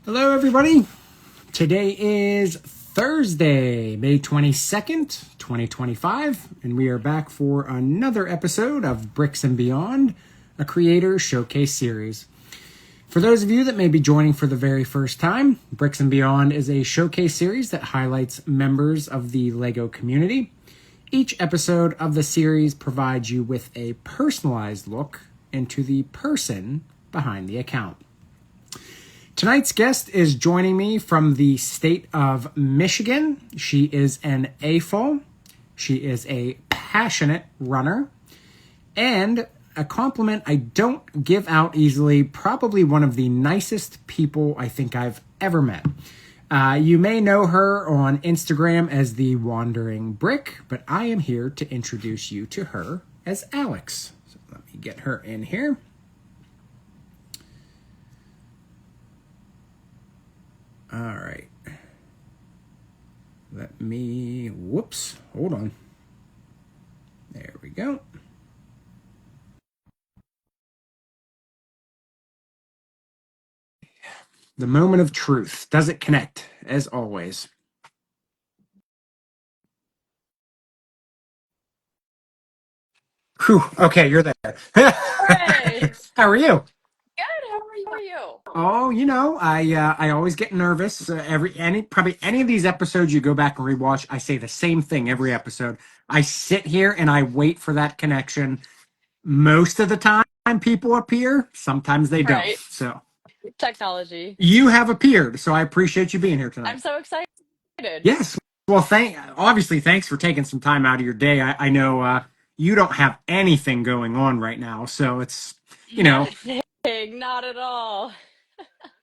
Hello, everybody. Today is Thursday, May 22nd, 2025, and we are back for another episode of Bricks and Beyond, a creator showcase series. For those of you that may be joining for the very first time, Bricks and Beyond is a showcase series that highlights members of the LEGO community. Each episode of the series provides you with a personalized look into the person behind the account. Tonight's guest is joining me from the state of Michigan. She is an AFOL. She is a passionate runner. And a compliment I don't give out easily, probably one of the nicest people I think I've ever met. You may know her on Instagram as the Wandering Brick, but I am here to introduce you to her as Alex. So let me get her in here. All right. Whoops, hold on. There we go. The moment of truth. Does it connect, as always? Whew, okay, you're there. Hooray! How are you? Good. How are you? Oh, I always get nervous. Probably any of these episodes you go back and rewatch, I say the same thing every episode. I sit here and I wait for that connection. Most of the time, people appear. Sometimes they don't. Right. So Technology. you have appeared. So I appreciate you being here I'm tonight. so excited. Yes. Well, obviously, thanks for taking some time out of your day. I know you don't have anything going on right now, so it's you know Nothing. Not at all.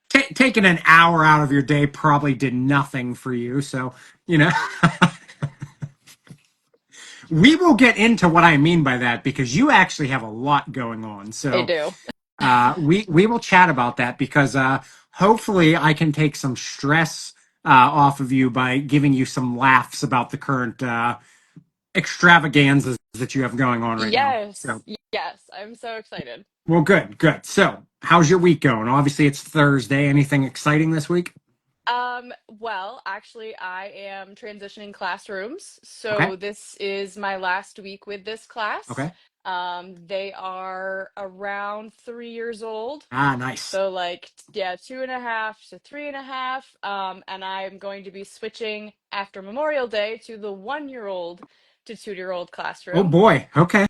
taking an hour out of your day probably did nothing for you. So you know, we will get into what I mean by that because you actually have a lot going on. I So do. we will chat about that because hopefully I can take some stress off of you by giving you some laughs about the current extravaganzas that you have going on right now. Yes. So, Yes. I'm so excited. well, good, good. So, how's your week going? Obviously, it's Thursday. Anything exciting this week? Well, actually, I am transitioning classrooms. Okay, So this is my last week with this class. okay. They are around 3 years old. Ah, nice. So like, yeah, 2.5 to 3.5. And I'm going to be switching after Memorial Day to the 1 year old to 2 year old Oh classroom. boy. Okay.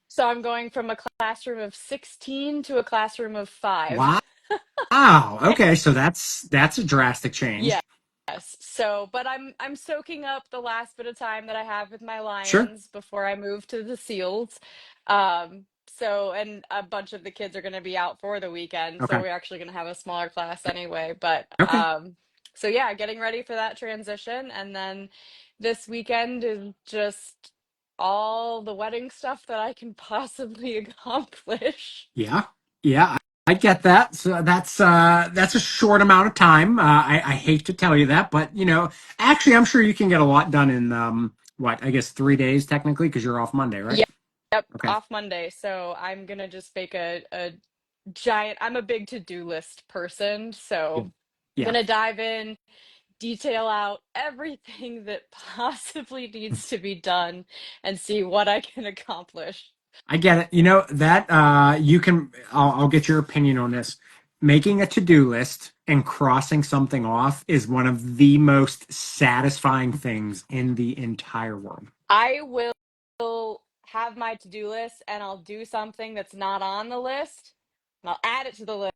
So I'm going from a classroom of 16 to a classroom of five. Wow. Okay. So that's a drastic change. Yes. So, but I'm soaking up the last bit of time that I have with my Sure. lions before I move to the seals. So and a bunch of the kids are going to be out for the weekend, so Okay. we're actually going to have a smaller class anyway, but Okay. so yeah, getting ready for that transition, and then this weekend is just all the wedding stuff that I can possibly accomplish. Yeah. Yeah. I get that. So that's a short amount of time. I hate to tell you that, but actually, I'm sure you can get a lot done in what I guess 3 days technically because you're off Monday, right? Yeah, yep, Okay. off Monday. So I'm gonna just make a giant, I'm a big to-do list person, Yeah. so I'm Yeah. gonna dive in, detail out everything that possibly needs to be done, and see what I can accomplish. I get it. You know that you can. I'll get your opinion on this. Making a to-do list and crossing something off is one of the most satisfying things in the entire world. I will have my to-do list and I'll do something that's not on the list, and I'll add it to the list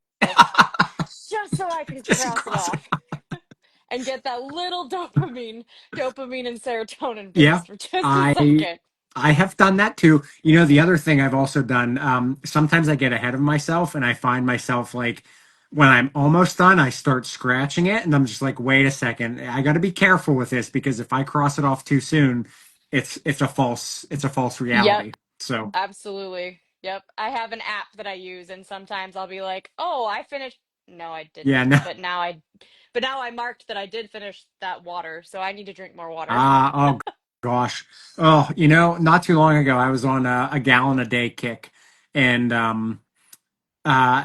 just so I can Just cross it cross it. off and get that little dopamine and serotonin Yeah, boost for just a I second. I have done that too. The other thing I've also done. Sometimes I get ahead of myself and I find myself like when I'm almost done, I start scratching it, and I'm just like, wait a second, I got to be careful with this because if I cross it off too soon, it's a false Yep. reality. So Absolutely. Yep. I have an app that I use, and sometimes I'll be like, "Oh, I finished." No, I yeah, didn't. no. But now I marked that I did finish that water, so I need to drink more water. Oh gosh. Oh, not too long ago I was on a gallon a day kick, and uh,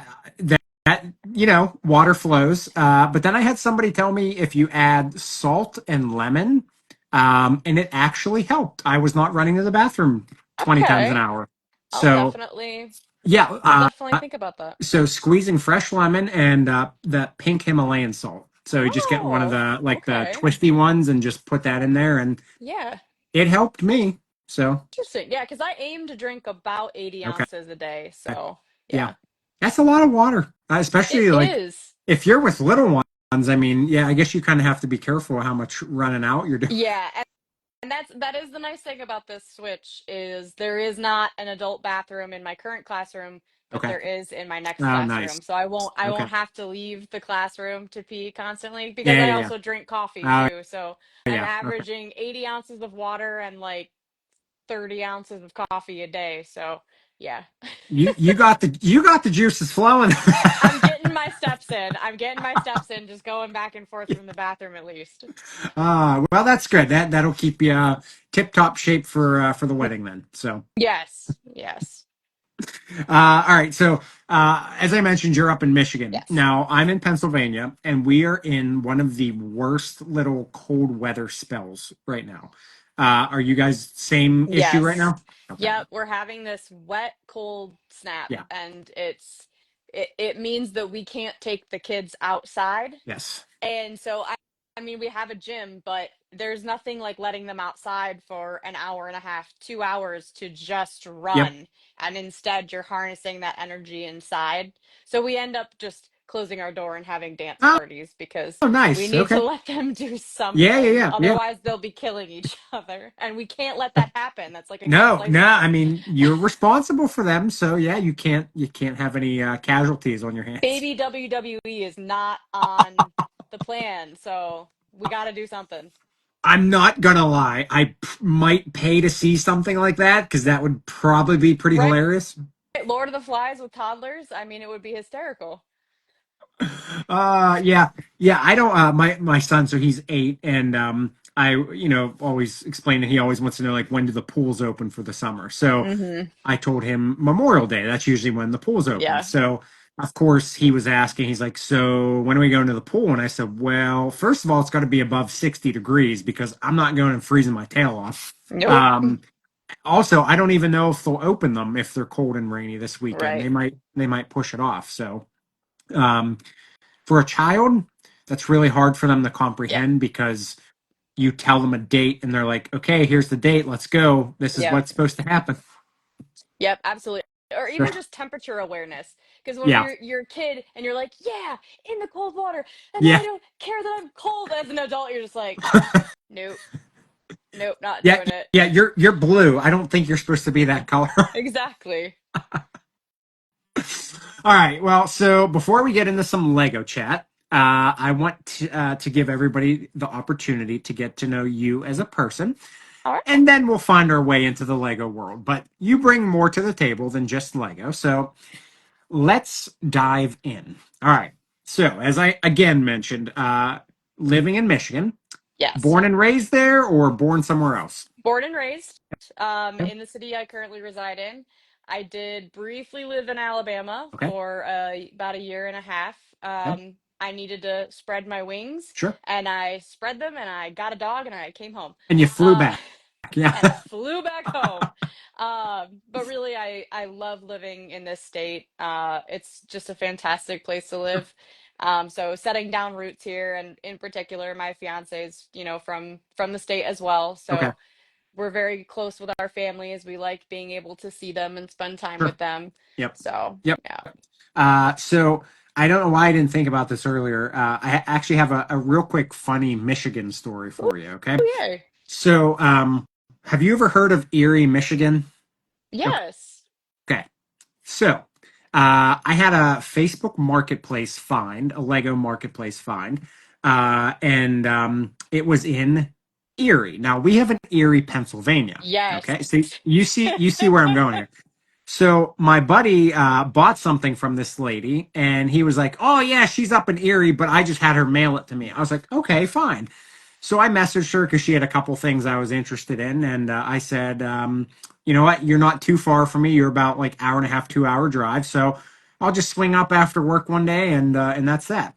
that, water flows. But then I had somebody tell me if you add salt and lemon, and it actually helped. I was not running to the bathroom 20 times an Okay. hour. I'll So definitely yeah, I'll definitely think about that. so squeezing fresh lemon and the pink Himalayan salt. So you just get one of Oh, the like the okay. twisty ones and just put that in there, and Yeah. it helped me. So Interesting. Yeah, because I aim to drink about 80 okay, ounces a day. So, yeah, yeah. that's a lot of water, It especially like is. if you're with little ones. I mean, yeah, I guess you kind of have to be careful how much running out you're doing. Yeah, and that is the nice thing about this switch is there is not an adult bathroom in my current classroom, but Okay. there is in my next Oh, nice. classroom. So I Okay. won't have to leave the classroom to pee constantly because Yeah, I yeah, yeah. also drink coffee Oh, too. So I'm yeah. Okay. averaging 80 ounces of water and like 30 ounces of coffee a day. So yeah. You got the juices flowing. I'm getting my steps in. I'm getting my steps in, just going back and forth from the bathroom at least. Well, that's good. That'll keep you tip top shape for the wedding then. So. Yes. Yes. All right. So, as I mentioned, you're up in Michigan. Yes. Now, I'm in Pennsylvania, and we are in one of the worst little cold weather spells right now. Are you guys same issue right Yes. now? Okay. Yep, we're having this wet, cold snap, Yeah. and it means that we can't take the kids outside. Yes. And so I mean we have a gym, but there's nothing like letting them outside for an hour and a half, 2 hours to just Yep. run. And instead you're harnessing that energy inside. So we end up just closing our door and having dance Oh, parties because we nice. need to Okay. let them do Yeah. Yeah. something. Yeah. Yeah. Otherwise they'll be killing each other. And we can't let that happen. That's like against No, no. I licensing. mean, you're responsible for them, so yeah, you can't have any casualties on your hands. Baby WWE is not on the plan, so we got to do something. I'm not gonna lie. I might pay to see something like that because that would probably be pretty Right? hilarious. Lord of the Flies with toddlers. I mean, it would be hysterical. Yeah, yeah. I don't. My son, so he's 8, and I always explain that he always wants to know like when do the pools open for the summer. So Mm-hmm. I told him Memorial Day. That's usually when the pools open. Yeah. So of course he was asking. He's like, so when are we going to the pool? And I said, well, first of all, it's got to be above 60 degrees because I'm not going and freezing my tail off. Nope. Um, Also, I don't even know if they'll open them if they're cold and rainy this weekend. Right. They might push it off. So, um, for a child, that's really hard for them to Yep. comprehend because you tell them a date and they're like, "Okay, here's the date. Let's go. This is Yep. what's supposed to happen." Yep. Absolutely. Or So, even just temperature awareness. Because when yeah, you're a kid and you're like, yeah, in the cold water, and I yeah, don't care that I'm cold as an adult, you're just like, nope, nope, not yeah, doing it. yeah. You're blue. I don't think you're supposed to be that color. Exactly. All right. Well, so before we get into some Lego chat, I want to give everybody the opportunity to get to know you as a person, All right. and then we'll find our way into the Lego world. But you bring more to the table than just Lego. So let's dive in. All right. So, as I again mentioned, living in Michigan, Yes. born and raised there or born somewhere else? Born and raised Okay. in the city I currently reside in. I did briefly live in Alabama Okay. for about a year and a half. Okay. I needed to spread my wings, Sure. and I spread them, and I got a dog, and I came home. And you flew Uh, back. Yeah. and I flew back home. But really, I love living in this state. It's just a fantastic place to Sure. live. So setting down roots here, and in particular, my fiance is, from the state as well. Okay. So we're very close with our families. We like being able to see them and spend time Sure. with them. Yep. So Yep. yeah. So I don't know why I didn't think about this earlier. I actually have a real quick funny Michigan story Oh, for you. Okay. yay. So, have you ever heard of Erie, Michigan? Okay. Yes. Okay. So, I had a Facebook Marketplace find, a Lego Marketplace find, and it was in Erie. Now we have an Erie, Pennsylvania. Yes. Okay, so you see where I'm going here. So my buddy bought something from this lady, and he was like, "Oh yeah, she's up in Erie, but I just had her mail it to me." I was like, "Okay, fine." So I messaged her because she had a couple things I was interested in, and I said, "You know what? You're not too far from me. You're about like hour and a half, 2 hour drive. So I'll just swing up after work one day and that's that.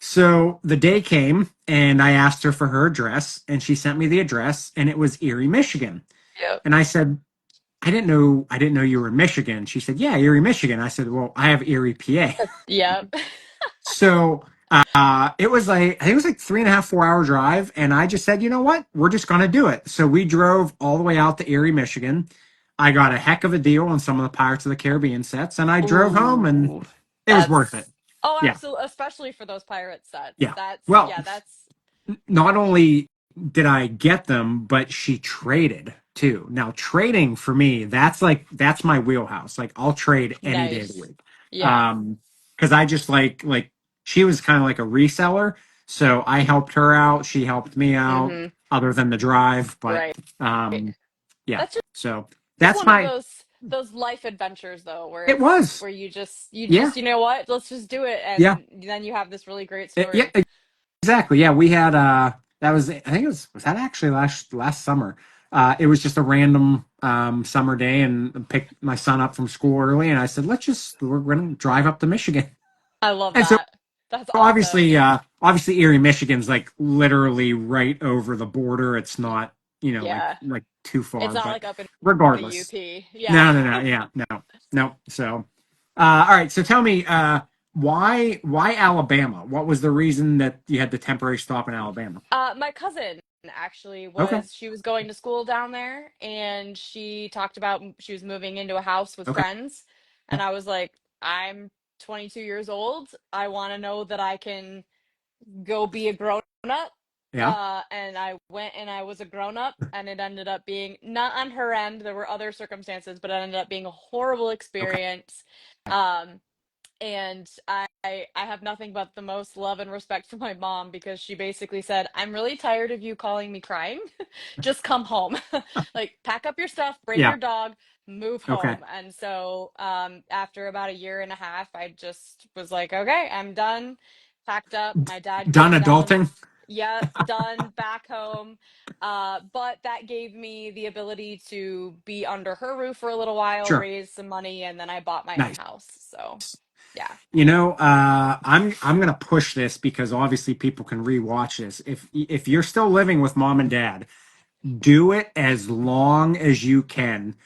So the day came and I asked her for her address and she sent me the address and it was Erie, Michigan. Yep. And I said, I didn't know you were in Michigan. She said, yeah, Erie, Michigan. I said, well, I have Erie, PA. Yep. So it was like I think it was like 3.5, 4 hour drive, and I just said, you know what, we're just gonna do it. So we drove all the way out to Erie, Michigan. I got a heck of a deal on some of the Pirates of the Caribbean sets, and I drove home, and Ooh, it was worth it. that's oh, Yeah, absolutely, especially for those pirate sets. yeah. That's Well, yeah, that's not only did I get them, but she traded too. Now, trading for me, that's my wheelhouse. Like I'll trade any day of the nice. week. Yeah. Um, because I just like she was kind of like a reseller, so I helped her out. She helped me out, Mm-hmm. other than the drive. But Right. um, yeah. That's So just that's one of my. those life adventures though, where It it's was. where you Yeah. just you know what, let's just do it, Yeah. and then you have this really great Yeah. story. Exactly. Yeah, we had that was I think it was that actually last summer. It was just a random summer day and picked my son up from school early and I said, we're gonna drive up to Michigan. I love And so that. That's awesome. obviously Erie, Michigan's like literally right over the border. It's not, Yeah. like too It's far, not but like up in the regardless. UP. Yeah. No, no, no, yeah, no, no. So all right, so tell me, why Alabama? What was the reason that you had the temporary stop in Alabama? My cousin actually Okay. she was going to school down there, and she talked about she was moving into a house with Okay. friends, and I was like, I'm 22 years old. I want to know that I can go be a grown up. Yeah. And I went and I was a grown up, and it ended up being not on her end. There were other circumstances, but it ended up being a horrible Okay. experience. Um, and I have nothing but the most love and respect for my mom, because she basically said, I'm really tired of you calling me crying. Just come home. Like, pack up your stuff, bring Yeah. your dog, move Okay. home. And so after about a year and a half, I just was like, okay, I'm done. Packed up. My dad Done came down. adulting? Yeah, done, back home. But that gave me the ability to be under her roof for a little while, Sure. raise some money, and then I bought my own Nice. house. So yeah. I'm gonna push this because obviously people can rewatch this. If you're still living with mom and dad, do it as long as you can.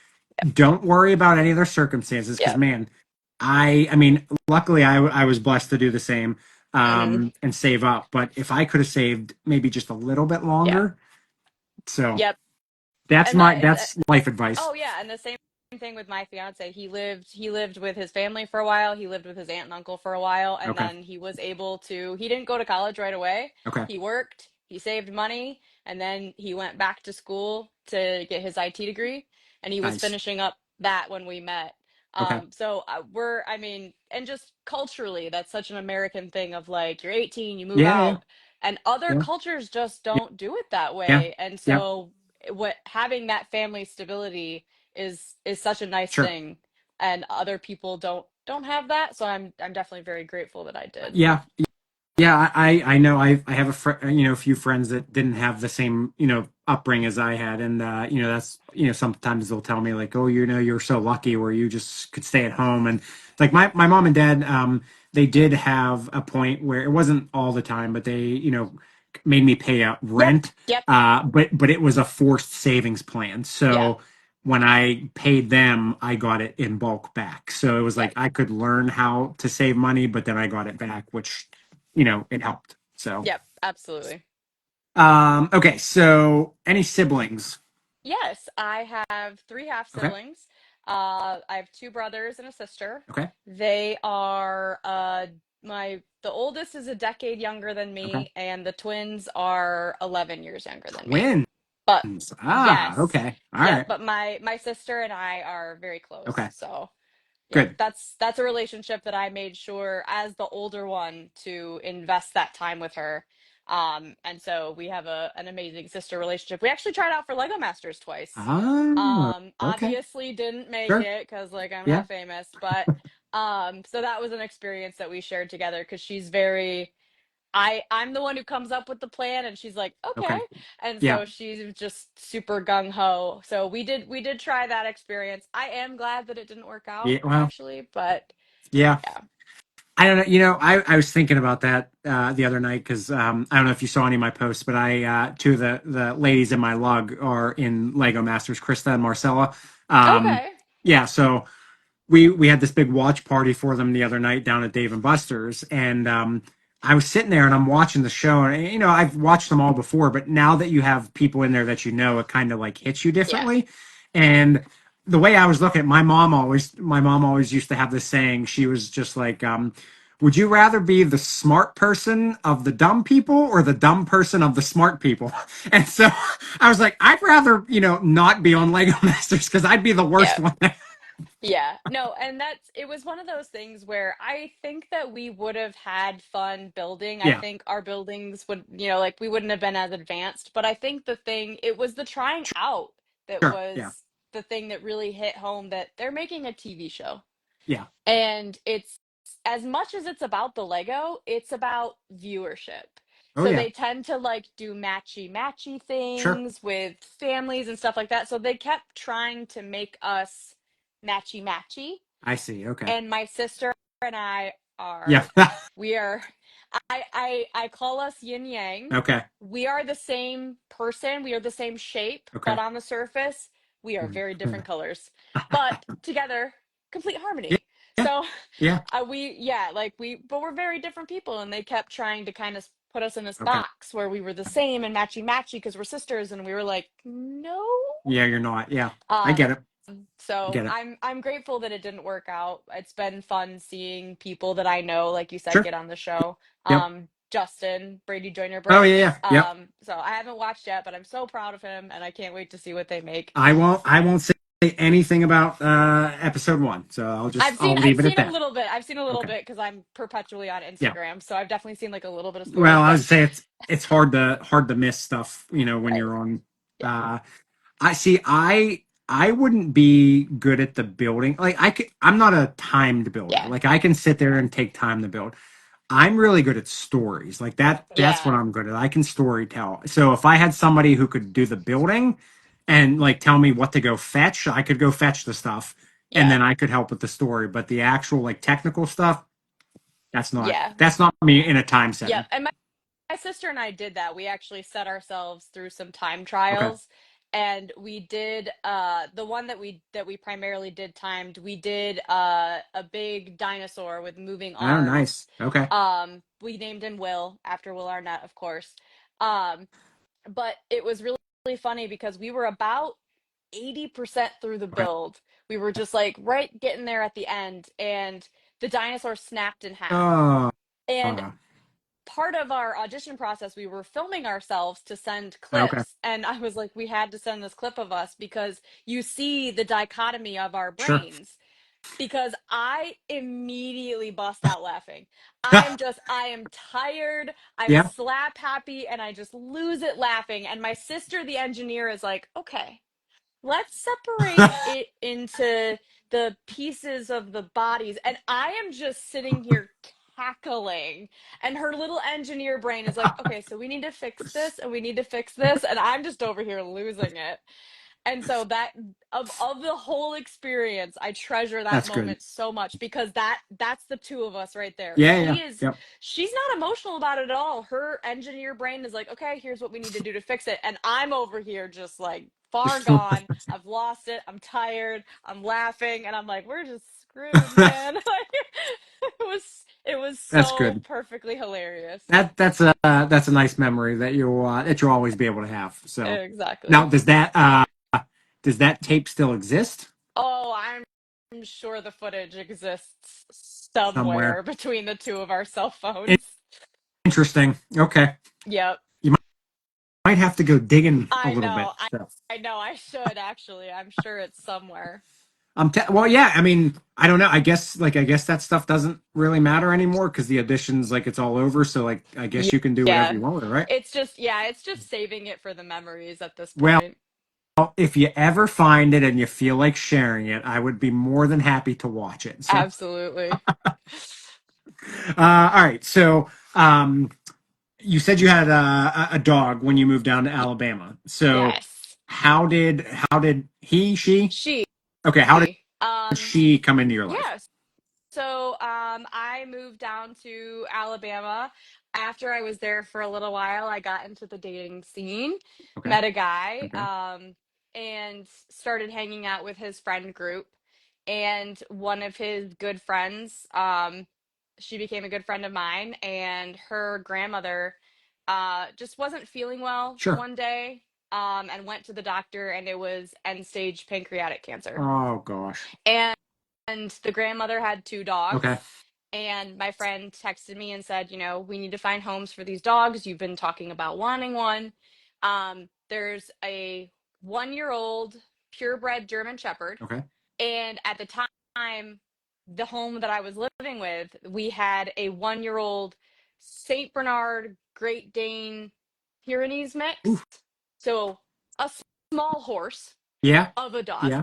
Don't worry about any of their circumstances because Yep. man, I mean, luckily I was blessed to do the same Hmm. and save up. But if I could have saved maybe just a little bit Yeah. longer, so Yep. that's And my that that's life advice. oh yeah, and the same thing with my fiance. He lived with his family for a while. He lived with his aunt and uncle for a while, and Okay. then he didn't go to college right away. Okay. He worked, he saved money, and then he went back to school to get his IT degree, and he was Nice. finishing up that when we met. Okay. So I mean, and just culturally, that's such an American thing of like, you're 18, you move Yeah. Yeah. out, and other Yeah. cultures just don't do it that Yeah. way. And Yeah. so what having that family stability is such a nice Sure. thing, and other people don't have that, so I'm definitely very grateful that I did. Yeah. Yeah, I know I have a few friends that didn't have the same upbringing as I had, and that's sometimes they'll tell me like, oh, you're so lucky where you just could stay at home, and like my mom and dad, they did have a point where it wasn't all the time, but they made me pay out Yep. rent, Yep. but it was a forced savings plan, Yeah. so when I paid them, I got it in bulk back, so it was Yep. like I could learn how to save money, but then I got it back, which it helped. So, Yep. Absolutely. okay. So, any siblings? Yes, I have three half Okay. siblings. I have two brothers and a sister. Okay. They are the oldest is a decade younger than Okay. me, and the twins are 11 years younger than me. Twins. But Ah, yes, okay. All yep. right. But my sister and I are very close. Okay. So yep, Good. that's a relationship that I made sure as the older one to invest that time with her. And so we have an amazing sister relationship. We actually tried out for Lego Masters twice. Ah, okay. Obviously didn't make Sure. it because like I'm Yeah. not famous, but so that was an experience that we shared together, because she's very I'm the one who comes up with the plan, and she's like, okay. Okay. And Yeah. so she's just super gung ho. So we did try that experience. I am glad that it didn't work Yeah. out Well, actually, but Yeah. Yeah. I don't know. I was thinking about that the other night because I don't know if you saw any of my posts, but two of the ladies in my lug are in Lego Masters, Krista and Marcella. Um, Okay. yeah, so we had this big watch party for them the other night down at Dave and Buster's, and I was sitting there and I'm watching the show, and I've watched them all before, but now that you have people in there that it kind of like hits you Yeah. differently. And the way I was looking at my mom always used to have this saying. She was just like, would you rather be the smart person of the dumb people or the dumb person of the smart people? And so I was like, I'd rather, not be on Lego Masters because I'd be the worst Yeah. one. Yeah, no, and it was one of those things where I think that we would have had fun building. I Yeah, think our buildings would, like we wouldn't have been as advanced, but I think it was the trying out that sure. Yeah, was the thing that really hit home that they're making a TV show. yeah. And it's as much as it's about the Lego, it's about viewership. Oh So yeah, they tend to like do matchy sure. things with families and stuff like that. So they kept trying to make us matchy. I see. Okay. And my sister and I Yeah. we are, I call us yin yang. Okay. We are the same person. We are the same shape, but Okay. on the surface, we are Mm. very different colors. But together, complete Yeah. harmony. Yeah. So, Yeah. but we're very different people, and they kept trying to kind of put us in this Okay. box where we were the same and matchy because we're sisters, and we were like, no. Yeah, you're not. Yeah, I Um, get it. I so get it. I'm grateful that it didn't work out. It's been fun seeing people that I know, like you said, Sure. get on the show. Yep. Justin, Brady Joyner Oh yeah. Bricks. Yeah. Yep. So I haven't watched yet, but I'm so proud of him, and I can't wait to see what they make. I won't. I won't say anything about episode one. So I'll I've leave it at seen a that. little bit. I've seen a little Okay. bit because I'm perpetually on Yeah. Instagram, so I've definitely seen like a little bit of Well, spoilers. I But was say it's hard to miss stuff. When right, you're on. yeah, Uh, I see. I wouldn't be good at the building. Like I'm not a timed builder. yeah, Like I can sit there and take time to build. I'm really good at stories. Like that's what yeah, I'm good at. I can story tell. So if I had somebody who could do the building and like tell me what to go fetch, I could go fetch the stuff and yeah, then I could help with the story. But the actual like technical stuff, that's not yeah, that's not me in a time yeah. setting. And my sister and I did that. We actually set ourselves through some time Okay. trials, and we did the one that we primarily did timed. We did a big dinosaur with moving Oh, arms. nice. Okay. We named him Will after Will Arnett, of course. Um, but it was really funny because we were about 80% through the Okay. build. We were just like right getting there at the end, and the dinosaur snapped in half. Oh, And part of our audition process, we were filming ourselves to send okay. clips. And I was like, we had to send this clip of us because you see the dichotomy of our Sure. brains. Because I immediately bust out laughing. I am tired. I'm Yeah. slap happy and I just lose it laughing. And my sister, the engineer, is like, okay, let's separate it into the pieces of the bodies. And I am just sitting here cackling. And her little engineer brain is like, okay, so we need to fix this and we need to fix this. And I'm just over here losing it. And so that of the whole experience, I treasure that That's good. moment so much because that's the two of us right there. Yeah. Yeah. Yep. She's not emotional about it at all. Her engineer brain is like, okay, here's what we need to do to fix it. And I'm over here just like far gone. I've lost it. I'm tired. I'm laughing. And I'm like, we're just screwed, man. Like it was That's so good. perfectly hilarious. That's a nice memory that you'll always be able to have. So now Exactly. does that tape still exist Oh, I'm sure the footage exists somewhere? somewhere between the two of our cell phones. Interesting. Okay. Yep. You might have to go digging a I little know. bit. So I know I should actually. I'm sure it's somewhere. well, yeah. I mean, I don't know. I guess that stuff doesn't really matter anymore because the additions like it's all over. So like I Ye- guess you can do whatever Yeah. you want with it, right? It's just saving it for the memories at this Well, point. if you ever find it and you feel like sharing it, I would be more than happy to watch it. So, Absolutely. all right. So, you said you had a dog when you moved down to Alabama. So Yes. how did he she She. okay how did Um she come into your life? yes. I moved down to Alabama. After I was there for a little while, I got into the dating scene, Okay. met a guy, Okay. and started hanging out with his friend group. And one of his good friends, she became a good friend of mine, and her grandmother just wasn't feeling well Sure. one day, and went to the doctor, and it was end stage pancreatic cancer. Oh gosh. And the grandmother had two dogs. Okay. And my friend texted me and said, we need to find homes for these dogs. You've been talking about wanting one. There's a 1 year old purebred German Shepherd. Okay. And at the time, the home that I was living with, we had a 1 year old St. Bernard Great Dane Pyrenees Ooh. mix. So a small horse Yeah. of a dog. Yeah.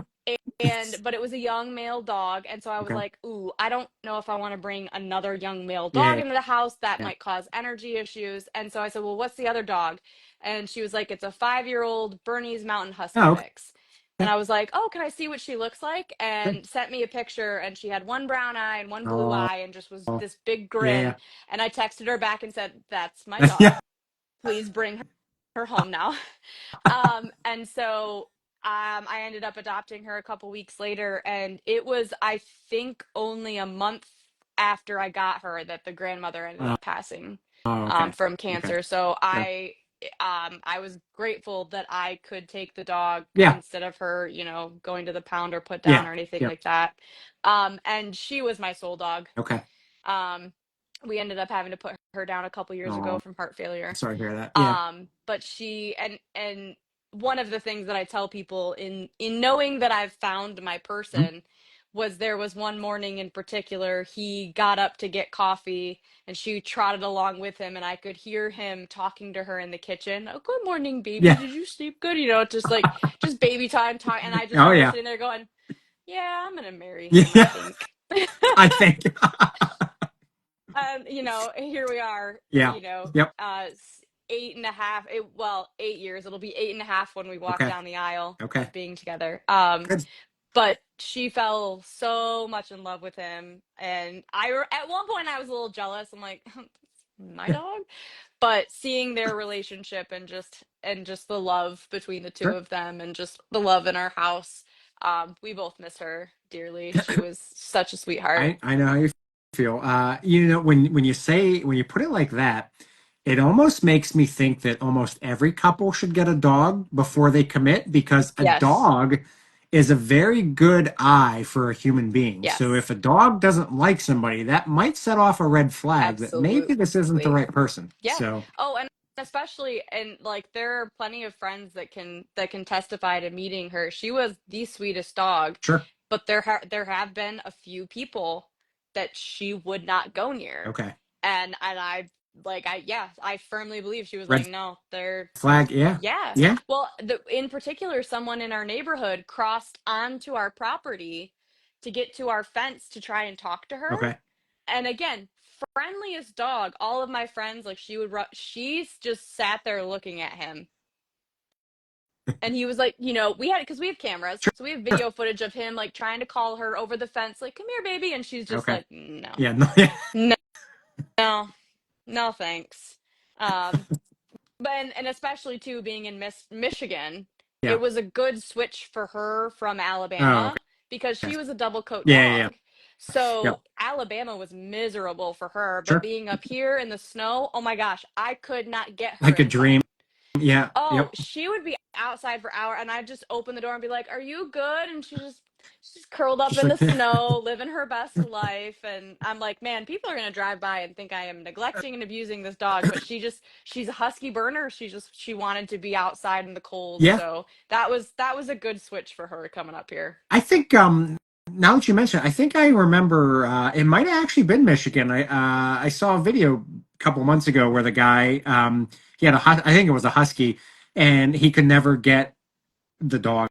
But it was a young male dog, and so I was Okay. like, ooh, I don't know if I want to bring another young male dog Yeah. into the house. That Yeah. might cause energy issues. And so I said, well, what's the other dog? And she was like, it's a 5 year old Bernese Mountain Husky Oh, okay. mix. And I was like, oh, can I see what she looks like? Good. And sent me a picture, and she had one brown eye and one blue Oh. eye and just was this big Yeah. grin. And I texted her back and said, that's my Yeah. dog. Yeah. Please bring her home now. And so I ended up adopting her a couple weeks later, and it was, I think, only a month after I got her that the grandmother ended Oh, up passing okay. from Okay. cancer. So Okay. I was grateful that I could take the dog Yeah. instead of her, going to the pound or put down Yeah. or anything Yeah. like that. And she was my soul dog. Okay. Um, we ended up having to put her down a couple years ago Oh, from heart failure. sorry to hear that. Yeah. But she and one of the things that I tell people in knowing that I've found my Mhm. person was there was one morning in particular he got up to get coffee and she trotted along with him and I could hear him talking to her in the kitchen. Oh, good morning, baby. Yeah. Did you sleep good? Just baby time. And I just Oh remember yeah. sitting there going, yeah, I'm gonna marry him, I Yeah. think. I think. Here we are, Yeah. Yep. 8 years. It'll be 8.5 when we walk Okay. down the aisle Okay. of being together. Good. But she fell so much in love with him, and at one point I was a little jealous. I'm like, my Yeah. dog. But seeing their relationship and just the love between the two Sure. of them and just the love in our house, we both miss her dearly. She was such a sweetheart. I know how you feel. When you put it like that, it almost makes me think that almost every couple should get a dog before they commit because a Yes. dog is a very good eye for a human being. So if Yes. a dog doesn't like somebody, that might set off a red flag that maybe this isn't the Absolutely. right person. Yeah. So Oh, and especially and like there are plenty of friends that can testify to meeting her. She was the sweetest dog, sure. but there have been a few people that she would not go near. Okay. And I firmly believe she was like, Red no, they're flag. Yeah. yeah. Yeah. Well, in particular, someone in our neighborhood crossed onto our property to get to our fence to try and talk to her. Okay. And again, friendliest dog. All of my friends, like she's just sat there looking at him. And he was like, because we have cameras, Sure. so we have video footage of him like trying to call her over the fence, like, come here, baby. And she's just Okay. like, no, Yeah. No, yeah. no, no, no, thanks. Um, but and especially too being in Michigan, Yeah. it was a good switch for her from Oh, Alabama because okay. she was a double coat Yeah. Yeah. Yeah. dog. So Yep. Alabama was miserable for her, but Sure. being up here in the snow, oh my gosh, I could not get her Like a dream. inside. Yeah. Oh, Yep. she would be outside for hours, and I'd just open the door and be like, "Are you good?" And she's curled up Just in the like snow, living her best life. And I'm like, man, people are gonna drive by and think I am neglecting and abusing this dog. But she's a husky burner. She wanted to be outside in the cold. yeah. So that was a good switch for her coming up here. I think now that you mention it, I think I remember it might have actually been Michigan. I saw a video a couple months ago where the guy he had I think it was a husky and he could never get the dog.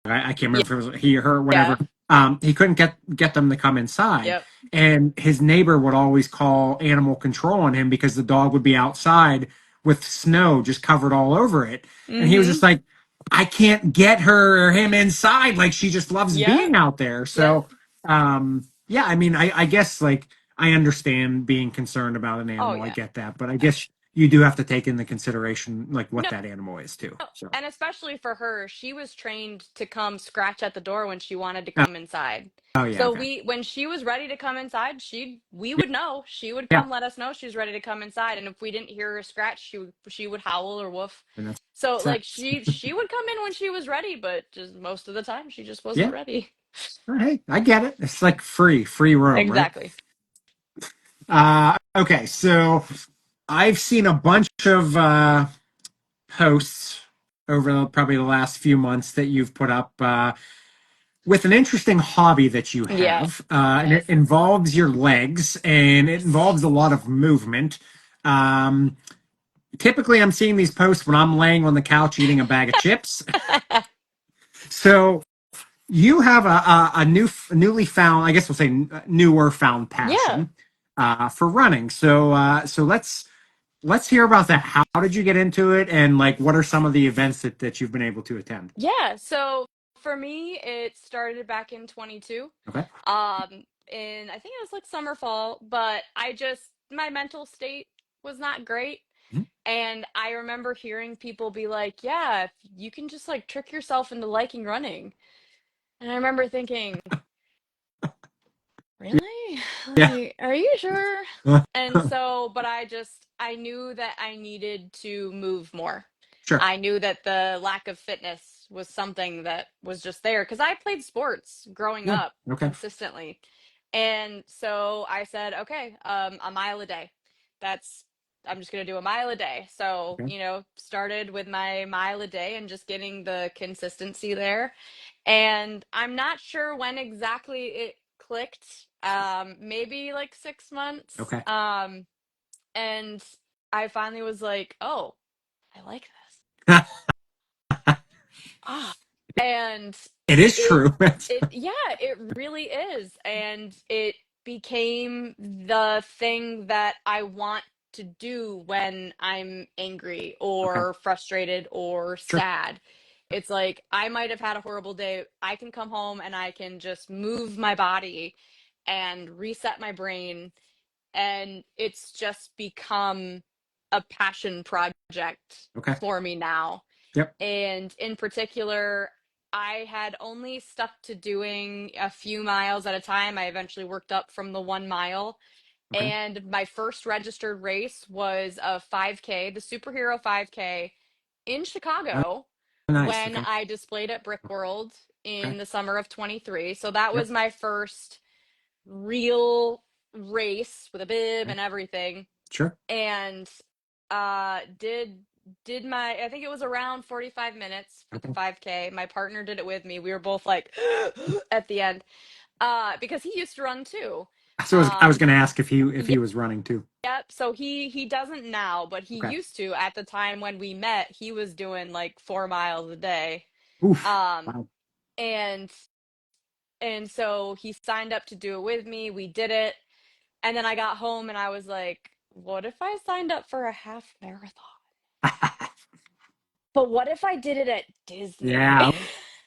I can't Yeah. remember if it was he, her, Yeah. whatever. He couldn't get them to come inside, Yep. and his neighbor would always call animal control on him because the dog would be outside with snow just covered all over it, and he was Mm-hmm. just like, "I can't get her or him inside. Like she just loves Yep. being out there." So, Yep. Yeah, I mean, I guess like I understand being concerned about an Oh animal. I yeah. get that, but I guess you do have to take into consideration like what No, that animal is too. So, and especially for her, she was trained to come scratch at the door when she wanted to oh, come inside. oh yeah, So okay, we when she was ready to come inside, we yeah, would know. She would yeah, come let us know she was ready to come inside. And if we didn't hear her scratch, she would howl or woof. and that's So that. like she would come in when she was ready, but just most of the time she just wasn't Yeah, ready. all right, I get it. It's like free roam, right? Exactly. Okay, so I've seen a bunch of posts over probably the last few months that you've put up with an interesting hobby that you Yes. have, and it involves your legs and it involves a lot of movement. Um, Typically, I'm seeing these posts when I'm laying on the couch eating a bag of chips. So you have a newly found, I guess we'll say newer found Yeah. passion for running. So let's hear about that. How did you get into it, and like what are some of the events that you've been able to attend? Yeah, so for me, it started back in 22. Okay. In I think it was like summer fall, but my mental state was not great. Mhm. And I remember hearing people be like, "Yeah, if you can just like trick yourself into liking running." And I remember thinking, "Really? Yeah. Like, are you sure?" And so, but I knew that I needed to move more. Sure. I knew that the lack of fitness was something that was just there because I played sports growing Yeah. up Okay. consistently. And so I said, okay, a mile a day. That's, I'm just going to do a mile a day. So, Okay. started with my mile a day and just getting the consistency there. And I'm not sure when exactly it clicked. Maybe like 6 months. Okay. And I finally was like, oh, I like this. Ah, and It is it true. yeah, it really is. And it became the thing that I want to do when I'm angry Okay. or frustrated or Sure. sad. It's like I might have had a horrible day. I can come home and I can just move my body and reset my brain, and it's just become a passion project Okay. for me now. Yep. And in particular, I had only stuck to doing a few miles at a time. I eventually worked up from the 1 mile. Okay. And my first registered race was a 5K, the superhero 5K in Oh, Chicago nice. when Okay. I displayed at Brick World Okay. in the summer of 23. So that Yep. was my first real race with a bib Okay. and everything. Sure. And did my, I think it was around 45 minutes for the Okay. 5K. My partner did it with me. We were both like at the end because he used to run too. So I was going to ask if Yeah, he was running too. yep. So he doesn't now, but he Okay. used to at the time when we met. He was doing like 4 miles a day. Oof. Um Wow. and and so he signed up to do it with me. We did it. And then I got home and I was like, what if I signed up for a half marathon? But what if I did it at Disney? Yeah.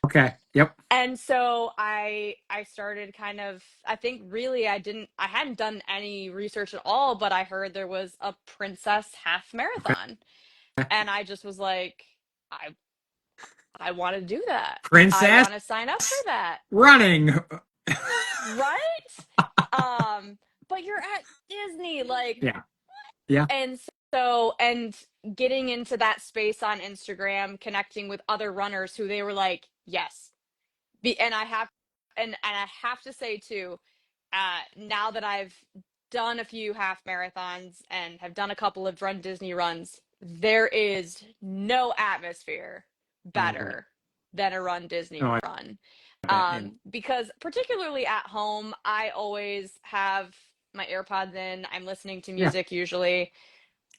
Okay. Yep. And so I started kind of, I think really I hadn't done any research at all, but I heard there was a princess half Okay. marathon. And I just was like, I I want to do that. I Princess want to sign up for that. running. Right? Um, but you're at Disney, like, Yeah. Yeah. and and getting into that space on Instagram, connecting with other runners who they were like, yes. And I have to say too, now that I've done a few half marathons and have done a couple of Run Disney runs, there is no atmosphere Oh, I bet. better than a Run Disney Oh, run. I bet. Yeah. Because particularly at home, I always have my AirPods in. I'm listening to Yeah. music usually.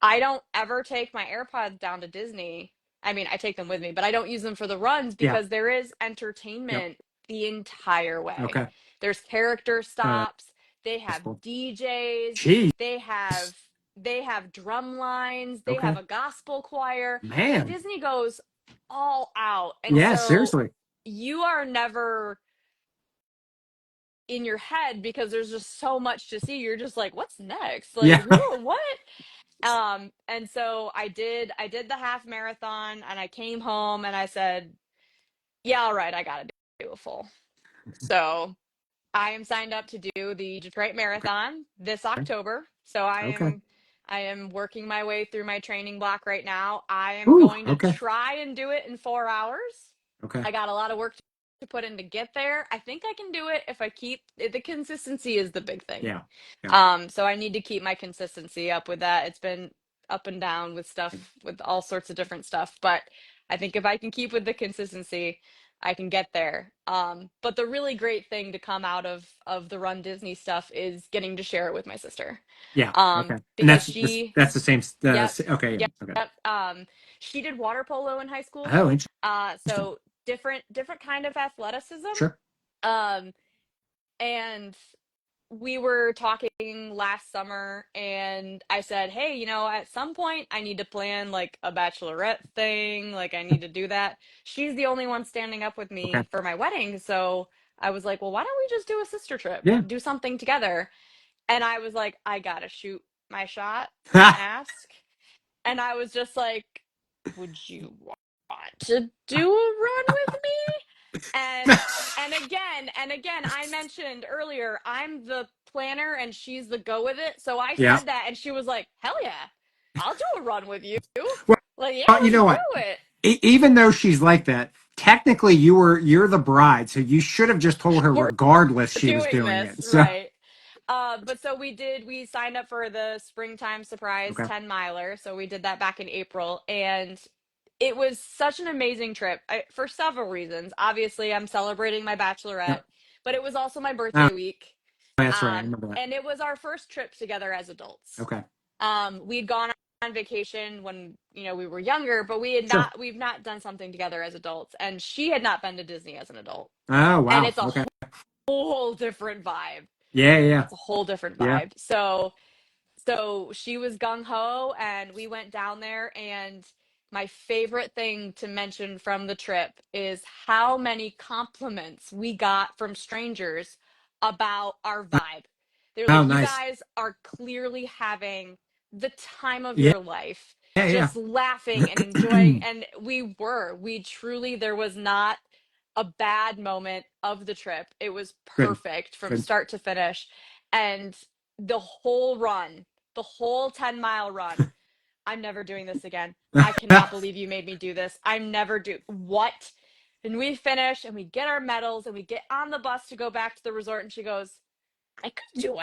I don't ever take my AirPods down to Disney. I mean, I take them with me, but I don't use them for the runs Yeah. because there is Yep. entertainment the entire way. Okay. There's character Oh, stops, they that's have cool. DJs, Gee. they have they have drum lines, they have Okay. a gospel choir. Like Man. Disney goes all out. And Yeah. so Seriously. you are never in your head because there's just so much to see. You're just like, what's next? Like Yeah. who, what? And so I did the half marathon and I came home and I said, yeah, all right, I gotta do a full. So I am signed up to do the Detroit Marathon this Okay. October. So I Okay. am I am working my way through my training block right now. I am Ooh, going to okay. try and do it in 4 hours. Okay. I got a lot of work to put in to get there. I think I can do it if I keep the consistency is the big thing. Yeah. Yeah. So I need to keep my consistency up with that. It's been up and down with stuff, with all sorts of different stuff, but I think if I can keep with the consistency, I can get there. But the really great thing to come out of the Run Disney stuff is getting to share it with my sister. Yeah. Okay. And Because she, that's the same. yep, Okay. Yeah. yep, Okay. yep. She did water polo in high school. Oh, interesting. So different kind of athleticism. Sure. Um, and we were talking last summer and I said, "Hey, at some point I need to plan like a bachelorette thing, like I need to do that." She's the only one standing up with Okay. me for my wedding, so I was like, "Well, why don't we just do a sister trip? Yeah. Do something together?" And I was like, "I got to shoot my shot and ask." And I was just like, "Would you want to do a run with me?" And again, I mentioned earlier, I'm the planner and she's the go with it. So I Yeah. said that and she was like, "Hell yeah, I'll do a run with you." Like, yeah, Well, you let's know do what? it. Even though she's like that, technically you're the bride, so you should have just told her We're regardless she was doing doing this, it. So right? But so we signed up for the springtime surprise okay. 10 miler. So we did that back in April and it was such an amazing trip for several reasons. Obviously, I'm celebrating my bachelorette, Yep. but it was also my Oh, birthday week. that's right. I remember that. And it was our first trip together as adults. Okay. We'd gone on vacation when, we were younger, but Sure. we've not done something together as adults. And she had not been to Disney as an adult. Oh, And wow. it's a Okay. whole different vibe. Yeah. Yeah. It's a whole different Yeah. vibe. So she was gung ho, and we went down there. And my favorite thing to mention from the trip is how many compliments we got from strangers about our vibe. They're Oh, like, "You nice. guys are clearly having the time of Yeah. your life, Yeah. just laughing and Yeah. enjoying." And we truly, there was not a bad moment of the trip. It was Good. perfect from Good. start to finish. And the whole run, the whole 10-mile run, "I'm never doing this again. I cannot believe you made me do this. I'm never do what?" And we finish and we get our medals and we get on the bus to go back to the resort. And she goes, "I could do a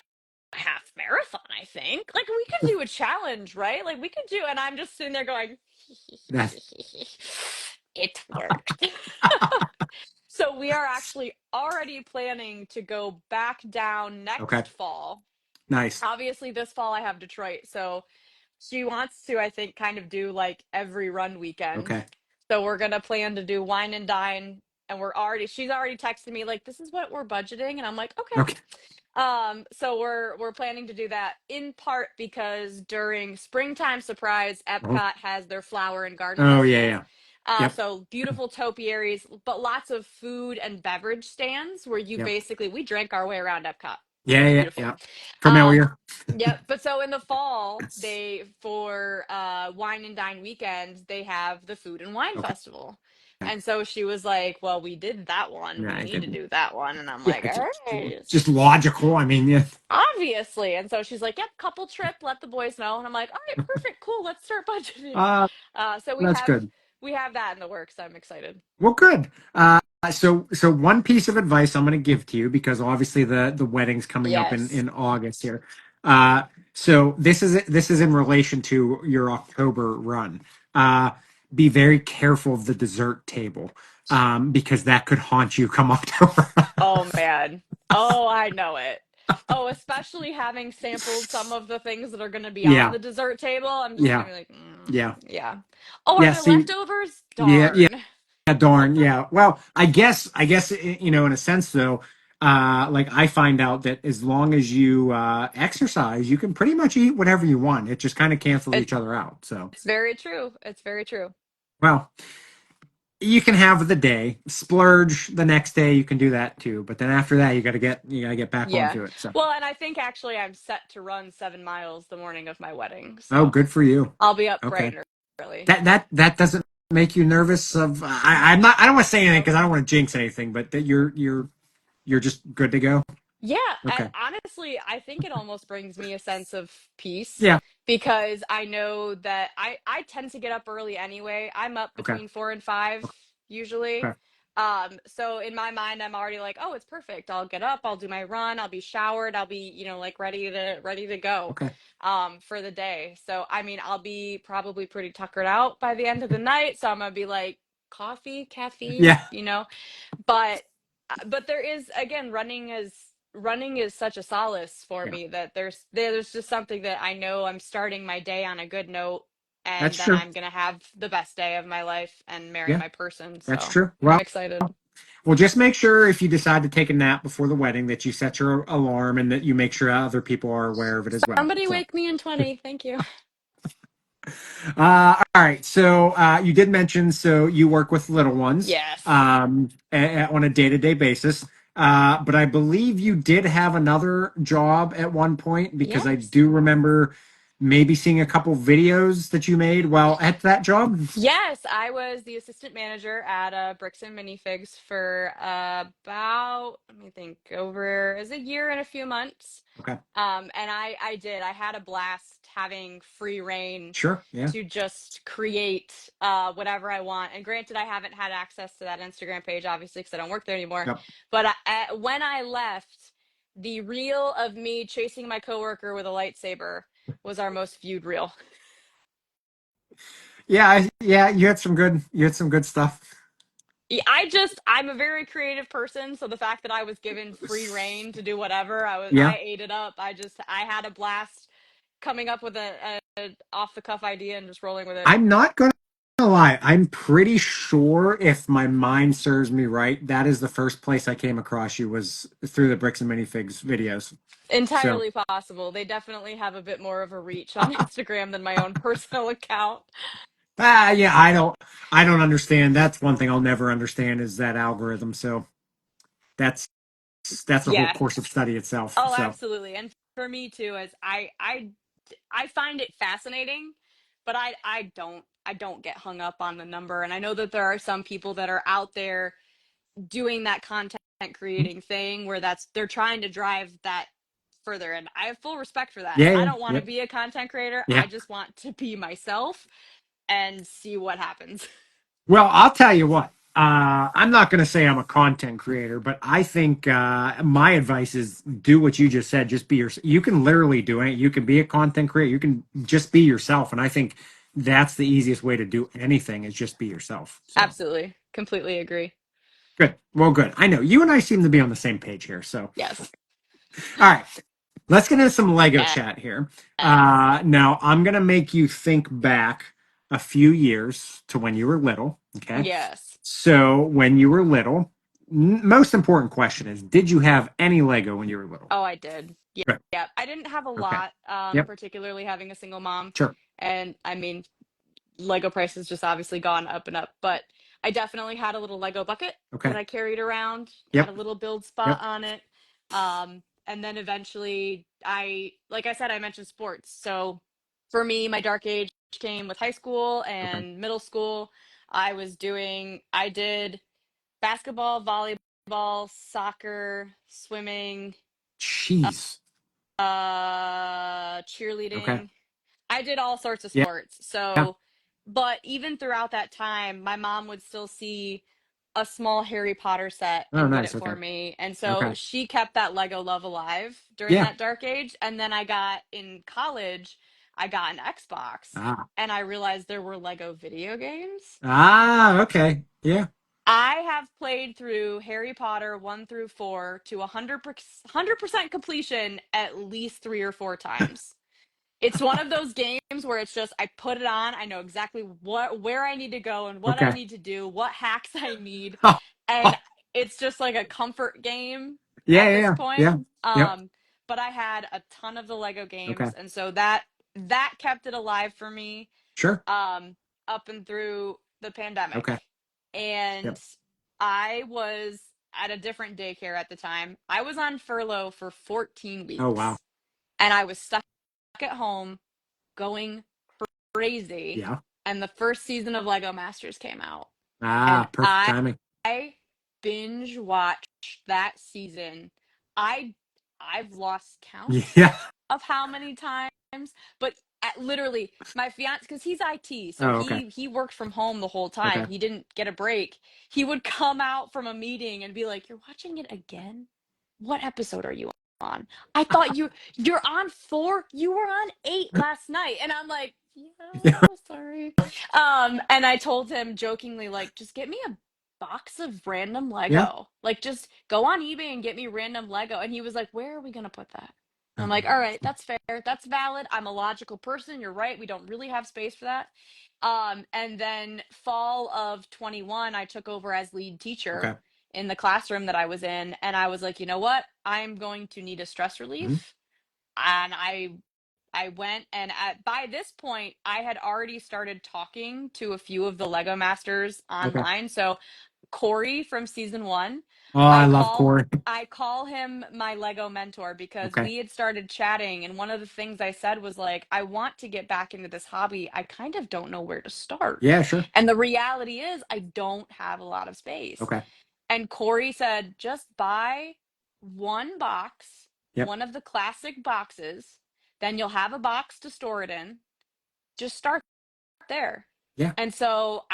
half marathon, I think. Like, we could do a challenge, right? Like, we could do." And I'm just sitting there going, That's "It worked." So we are actually already planning to go back down okay. next fall. Nice. Obviously, this fall I have Detroit. So she wants to, I think, kind of do like every run weekend. Okay. So we're gonna plan to do wine and dine, and she's already texted me like, "This is what we're budgeting," and I'm like, "Okay." Okay. So we're planning to do that in part because during springtime surprise, Oh, Epcot has their flower and garden oh yeah. festival. Yeah. Yep. So beautiful topiaries, but lots of food and beverage stands where you Yep. basically we drank our way around Epcot. It Yeah. was Yeah. beautiful. Yeah. Um, Familiar. Yep. But so in the fall, they for wine and dine weekend, they have the food and wine Okay. festival. And so she was like, "Well, we did that one. Yeah. We I need to can. do that one." And I'm Yeah. like, "All right." Just logical. I mean, yeah. Obviously. And so she's like, "Yep, couple trip, let the boys know." And I'm like, "All right, perfect, cool. Let's start budgeting." Uh, So we that's have good. we have that in the works. I'm excited. Well, good. So one piece of advice I'm going to give to you because obviously the wedding's coming up Yes. in August here. Uh, so this is in relation to your October run. Uh, be very careful of the dessert table, because that could haunt you come October. Oh man. Oh, I know it. Oh, especially having sampled some of the things that are going to be on Yeah, the dessert table, I'm just going yeah, to be like, yeah, yeah. Oh, are yeah. there See, leftovers? yeah, yeah. Darn. Yeah, darn, yeah. Well, I guess, in a sense though, like I find out that as long as you exercise, you can pretty much eat whatever you want. It just kind of cancels It's each other out. So, very true. It's very true. well, you can have the day splurge the next day. You can do that too, but then after that, you gotta get back Yeah. onto it. So, Well, and I think actually I'm set to run 7 miles the morning of my wedding, oh, so good for you. I'll be up bright Okay, and early. that doesn't make you nervous of. I'm not. I don't want to say anything Nope. because I don't want to jinx anything, but that you're just good to go. Yeah, and Okay. honestly, I think it almost brings me a sense of peace Yeah. because I know that I tend to get up early anyway. I'm up Okay. between 4 and 5 usually. Okay. So in my mind, I'm already like, oh, it's perfect. I'll get up, I'll do my run, I'll be showered, I'll be, like ready to go Okay. for the day. So I mean, I'll be probably pretty tuckered out by the end of the night, so I'm gonna be like coffee, caffeine, Yeah. but there is, again, running is such a solace for Yeah. me that there's just something that I know I'm starting my day on a good note, That's and then true. I'm gonna have the best day of my life and marry Yeah. my person, That's so true. I'm Well, excited. just make sure if you decide to take a nap before the wedding that you set your alarm and that you make sure other people are aware of it as well. Somebody So, wake me in 20, thank you. all right. So, you did mention so you work with little ones Yes. on a day-to-day basis. But I believe you did have another job at one point because I Yes. do remember maybe seeing a couple videos that you made while at that job. Yes, I was the assistant manager at Bricks and Minifigs for about, let me think, over as a year and a few months. Okay. And I had a blast having free reign Sure. Yeah. to just create whatever I want. And granted, I haven't had access to that Instagram page, obviously, because I don't work there anymore. Yep. But when I left, the reel of me chasing my coworker with a lightsaber was our most viewed reel. Yeah. Yeah. You had some good stuff. Yeah, I'm a very creative person, so the fact that I was given free reign to do whatever, Yeah. I ate it up. I had a blast coming up with a off the cuff idea and just rolling with it. I'm not gonna lie. I'm pretty sure if my mind serves me right, that is the first place I came across you was through the Bricks and Minifigs videos. So, Entirely possible. They definitely have a bit more of a reach on Instagram than my own personal account. yeah, I don't understand. That's one thing I'll never understand is that algorithm. So that's that's a whole Yeah. course of study itself. Oh, So absolutely. And for me too, as I find it fascinating, but I don't get hung up on the number. And I know that there are some people that are out there doing that content creating thing where they're trying to drive that further, and I have full respect for that. yeah, I yeah, don't want to yep, be a content creator. yeah. I just want to be myself and see what happens. Well, I'll tell you what. I'm not going to say I'm a content creator, but I think my advice is do what you just said. Just be your. You can literally do it. You can be a content creator. You can just be yourself, and I think that's the easiest way to do anything is just be yourself. So Absolutely. Completely agree. good. Well, good. I know you and I seem to be on the same page here. So Yes. all right, let's get into some Lego Yes. chat here. Now I'm going to make you think back a few years to when you were little. Okay. Yes. So when you were little, most important question is, did you have any Lego when you were little? Oh, I did. Yeah. Good. Yeah. I didn't have a Okay. lot, Yep. particularly having a single mom. Sure. And I mean, Lego prices just obviously gone up and up, but I definitely had a little Lego bucket that Okay. I carried around, had a Yep. little build spot Yep. on it. And then eventually like I said, I mentioned sports. So for me, my dark age came with high school Okay. and middle school. I did basketball, volleyball, soccer, swimming, Jeez. Okay. cheerleading. I did all sorts of Yeah. sports. Yeah. So, but even throughout that time, my mom would still see a small Harry Potter set Oh, and get nice. it for Okay. me. And so Okay. she kept that Lego love alive during Yeah. that dark age. And then in college, I got an Xbox Ah. and I realized there were Lego video games. Ah. Okay. Yeah. I have played through Harry Potter 1 through 4 to 100% completion at least 3 or 4 times. It's one of those games where it's just I put it on, I know exactly where I need to go and what I Okay. need to do, what hacks I need, Oh, and oh. it's just like a comfort game Yeah. at Yeah. this Yeah. point. Yeah. Yep. Um, but I had a ton of the Lego Okay. games, and so that kept it alive for me Sure. up and through the pandemic. Okay. and Yep. I was at a different daycare at the time. I was on furlough for 14 Oh, wow. weeks and I was stuck at home going crazy. Yeah. And the first season of Lego Masters came out. And Ah, perfect I timing. binge watched that season. I I've lost count Yeah. of how many times, but literally my fiance, because he's IT, so Oh, okay. he worked from home the whole time. Okay. He didn't get a break. He would come out from a meeting and be like, "You're watching it again? What episode are you on? I thought you're on 4. You were on 8 last night." And I'm like, Yeah. "Yeah, sorry." And I told him jokingly, like, just get me a box of random Yeah. Lego. Like, just go on eBay and get me random Lego. And he was like, "Where are we gonna put that?" And I'm like, Oh, "All right, that's fair. That's valid. I'm a logical person. You're right. We don't really have space for that." And then fall of 21, I took over as lead teacher okay. in the classroom that I was in. And I was like, you know what? I'm going to need a stress Mhm. relief. And I went, and by this point I had already started talking to a few of the Lego Masters Okay. online. So Corey from season 1, Oh, I I love call Corey. I call him my Lego mentor because Okay. we had started chatting, and one of the things I said was like, I want to get back into this hobby. I kind of don't know where to start. Yeah, sure. And the reality is I don't have a lot of space. Okay. And Corey said, just buy one box, Yep. one of the classic boxes, then you'll have a box to store it in. Just start there. Yeah. And so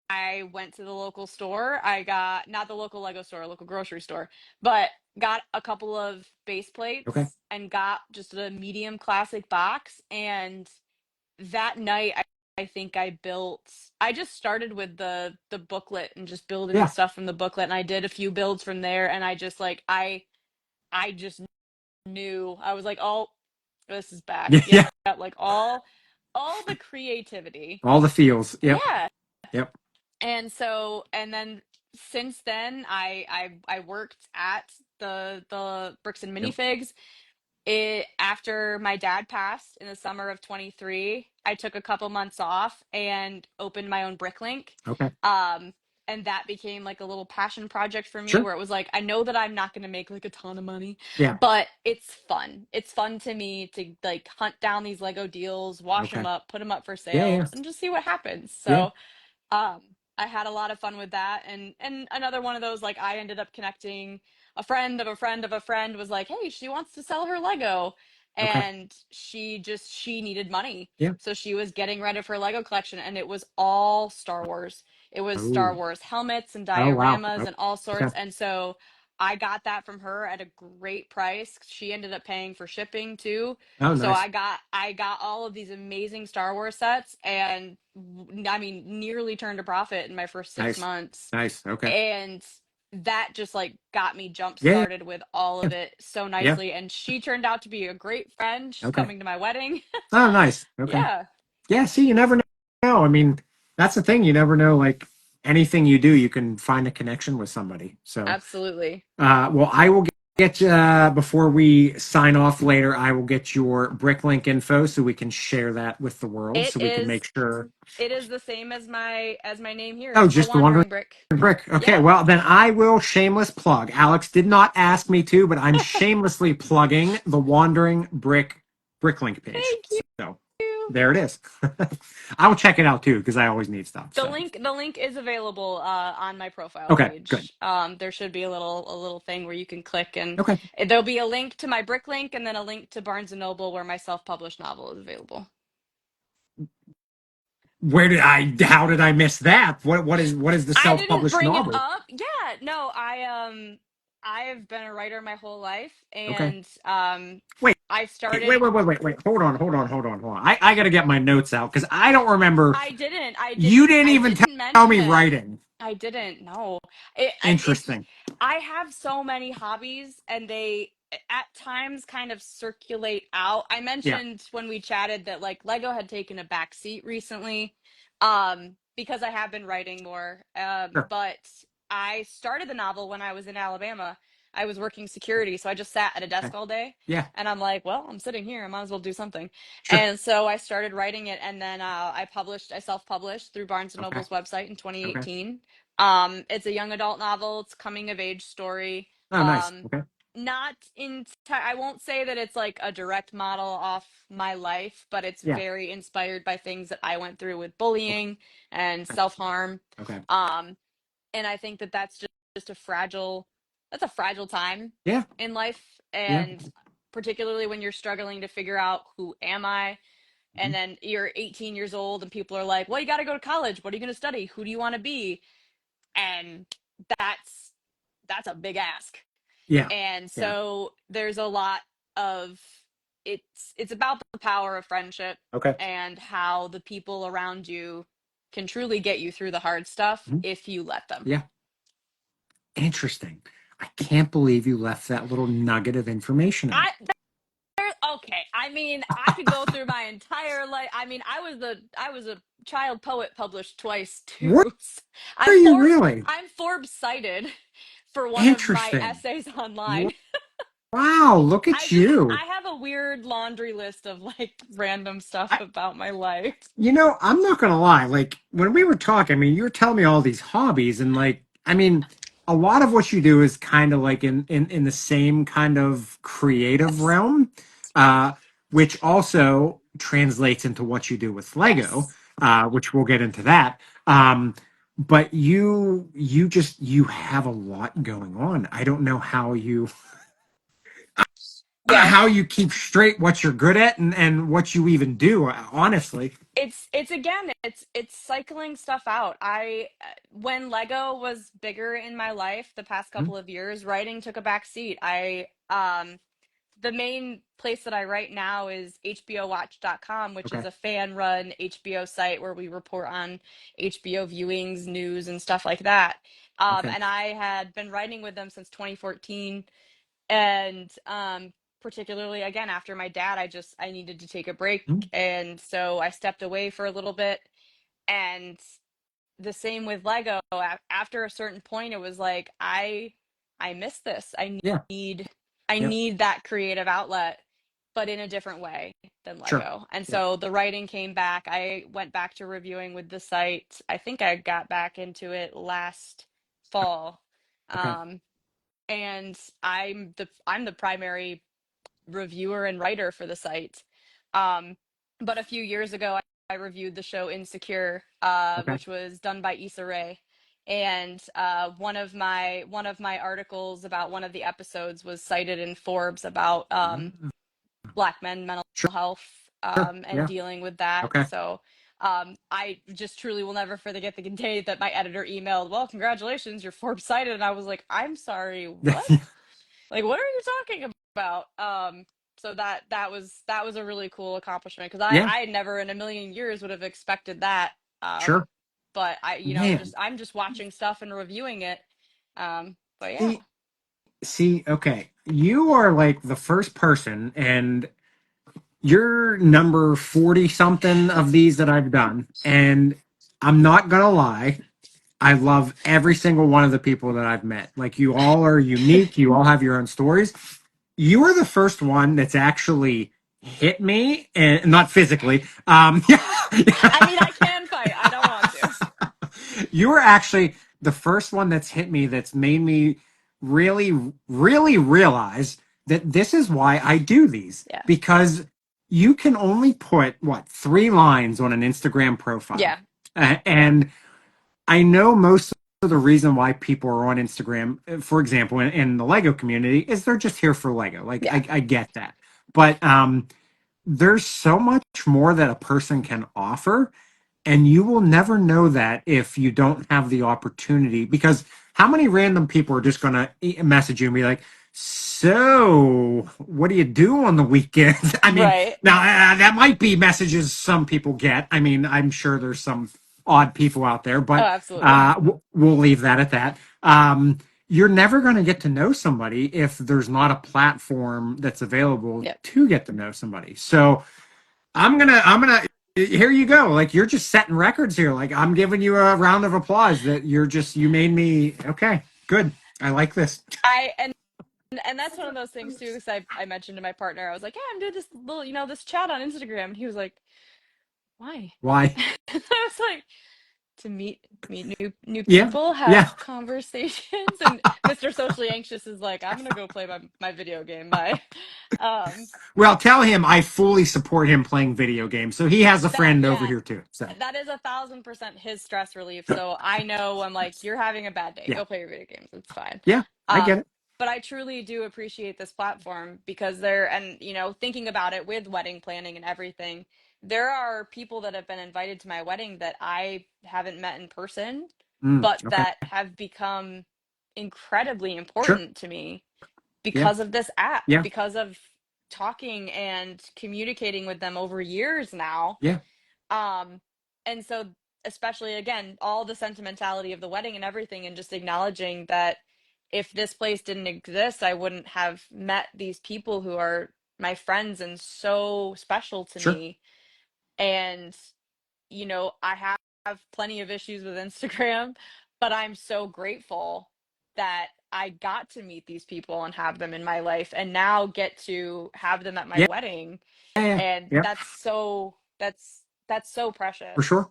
I went to the local store. I got, not the local Lego store, local grocery store, but got a couple of base Okay. plates and got just a medium classic box. And that night, I think I just started with the booklet and just building the Yeah. stuff from the booklet. And I did a few builds from there. And I just like, I just knew, I was like, oh, this is back. Yeah. Yeah, Yeah. like all the creativity. All the feels. Yep. Yeah. Yep. And so, and then since then I worked at the Bricks and Yep. Minifigs. It After my dad passed in the summer of 23, I took a couple months off and opened my own bricklink. Okay. um and that became like a little passion project for me, Sure. where it was like, I know that I'm not going to make like a ton of money, Yeah. but it's fun to me to like hunt down these Lego deals, wash them Okay. up, put them up for Yeah. sale, Yeah. and just see what happens. Yeah. So I had a lot of fun with that. And another one of those, like, I ended up connecting a friend of a friend of a friend was like, "Hey, she wants to sell her Lego." Okay. And she needed money. Yeah. So she was getting rid of her Lego collection, and it was all Star Wars. It was Star Oh. Wars helmets and Oh, wow. dioramas and all Okay. sorts. And so I got that from her at a great price. She ended up paying for shipping too. Oh, So nice. I got all of these amazing Star Wars sets, and I mean, nearly turned a profit in my first six Nice. months. Nice. Okay. And that just like got me jump Yeah. started with all Yeah. of it so Yeah. nicely. And she turned out to be a great friend. She's Okay. coming to my wedding. Oh, nice. Okay. Yeah, Yeah. See, you never know. I mean, that's the thing. You never know. Like anything you do, you can find a connection with somebody. So, absolutely. well, I will get before we sign off later. I will get your Bricklink info so we can share that with the world, It so we can is make sure. it is the same as my name here. Oh, It's the just the Wandering Wandering Brick. Brick. Okay, Yeah. well then I will shameless plug. Alex did not ask me to, but I'm shamelessly plugging the Wandering Brick Bricklink page. Thank you. So there it is. I will check it out too because I always need stuff. So The link is available on my profile okay, good. page. There should be a little thing where you can click, and Okay, there'll be a link to my brick link, and then a link to Barnes and Noble where my self-published novel is available. where did I? How did I miss that? What is the I didn't self-published bring it novel? up. Yeah, no, I have been a writer my whole life, Okay. and Wait, I wait, started. wait, wait, wait, wait. Hold on. I got to get my notes out because I don't remember. You didn't I even didn't tell mention me it. writing. I didn't know. It's Interesting. I have so many hobbies, and they at times kind of circulate out. I Yeah, mentioned when we chatted that like Lego had taken a back seat recently, because I have been writing more. sure. But I started the novel when I was in Alabama. I was working security, so I just sat at a Okay. desk all day. Yeah, And I'm like, well, I'm sitting here. I might as well do something. sure. And so I started writing it, and then I self-published through Barnes and Okay. Noble's website in Okay. 2018. It's a young adult novel. It's coming of age story. Oh, nice. Okay. Not in I won't say that it's like a direct model off my life, but it's Yeah. very inspired by things that I went through with Okay. bullying and self-harm. Okay. Um, and I think that just a fragile that's a fragile time Yeah. in life, Yeah. and particularly when you're struggling to figure out who am I, Mhm. and then you're 18 years old and people are like, "Well, you got to go to college. What are you going to study? Who do you want to be?" And that's that's a big ask. Yeah. And Yeah. so there's a lot of it's about the power of friendship Okay. and how the people around you can truly get you through the hard stuff Mhm. if you let them. Yeah. Interesting. I can't believe you left that little nugget of information I out. okay. I mean, I could go through my entire life. I mean, I was a child poet published twice too. What are I'm you Forbes really? I'm Forbes cited for one of my Interesting. essays Wa- online. Wow, look at you. I have a weird laundry list of like random stuff about my life. I'm not gonna lie. Like when we were talking, I mean, you were telling me all these hobbies, and like, I mean, a lot of what you do is kind of like in the same kind of creative Yes. realm, uh, which also translates into what you do with Lego, Yes. which we'll get into that. But you have a lot going on. I don't know Yeah. how you keep straight what you're good at and what you even do. Honestly. It's again, it's cycling stuff out. I when Lego was bigger in my life the past Mhm. couple of years, writing took a back seat. I the main place that I write now is HBOWatch.com, which is Okay. a fan run HBO site where we report on HBO viewings, news, and stuff like that. Okay. And I had been writing with them since 2014. And particularly again after my dad, I needed to take a break. Mhm. And so I stepped away for a little bit. And the same with Lego. After a certain point, it was like I miss this. Yeah. Need I Yep. need that creative outlet, but in a different way than Sure. Lego. And Yep. so the writing came back. I went back to reviewing with the site. I think I got back into it last fall. Okay. Um, and I'm the primary reviewer and writer for the site. Um, but a few years ago, I reviewed the show Insecure, Okay. which was done by Issa Rae. And one of my articles about one of the episodes was cited in Forbes about Black men mental Sure. health, Sure. and Yeah. dealing with that. Okay. So I just truly will never forget the day that my editor emailed, "Well, congratulations, you're Forbes cited," and I was like, "I'm sorry, what?" Like, what are you talking about? So that was a really cool accomplishment because Yeah. I had never in a million years would have expected that. Um, Sure. but I, you know, Man. just I'm just watching stuff and reviewing it. But yeah, See, okay. You are like the first person, and you're number 40 something of these that I've done. And I'm not gonna lie, I love every single one of the people that I've met. Like you all are unique, you all have your own stories. You are the first one that's actually hit me, and not physically. I mean, I can fight. I don't want to. You were actually the first one that's hit me, that's made me really, really realize that this is why I do these, Yeah, because you can only put what, 3 lines on an Instagram profile. yeah, And I know most of the reason why people are on Instagram, for example, in the Lego community, is they're just here for Lego. Like yeah, I get that. But there's so much more that a person can offer, and you will never know that if you don't have the opportunity. Because how many random people are just going to message you and be like, "So, what do you do on the weekends?" I mean, right. now that might be messages some people get. I mean, I'm sure there's some odd people out there, Oh, but absolutely. we'll leave that at that. You're never going to get to know somebody if there's not a platform that's available Yep. to get to know somebody. So I'm gonna here you go. Like you're just setting records here. Like I'm giving you a round of applause that you made me okay, good. I like this. I and that's one of those things too. Because I mentioned to my partner, I was like, "Yeah, I'm doing this little, this chat on Instagram," and he was like, "Why?" Why? And I was like, meet new Yeah. people, Yeah. have conversations, and Mr. Socially Anxious is like, I'm gonna go play my video game. Bye. Um, Well, tell him I fully support him playing video games. So he has a that friend over yeah, here too. So that is 1,000% his stress relief. So I know I'm like, you're having a bad day. yeah. Go play your video games. It's fine. Yeah. I get Um, it. but I truly do appreciate this platform because and thinking about it with wedding planning and everything, there are people that have been invited to my wedding that I haven't met in person, but Okay. that have become incredibly Sure. important to me Yeah. because of this app, Yeah. because of talking and communicating with them over years now. Yeah. um, and so, especially again, all the sentimentality of the wedding and everything, and just acknowledging that if this place didn't exist, I wouldn't have met these people who are my friends and so special to Sure. me. And, I have plenty of issues with Instagram, but I'm so grateful that I got to meet these people and have them in my life and now get to have them at my Yeah. wedding. Yeah. Yeah. And Yeah. that's so For precious. sure.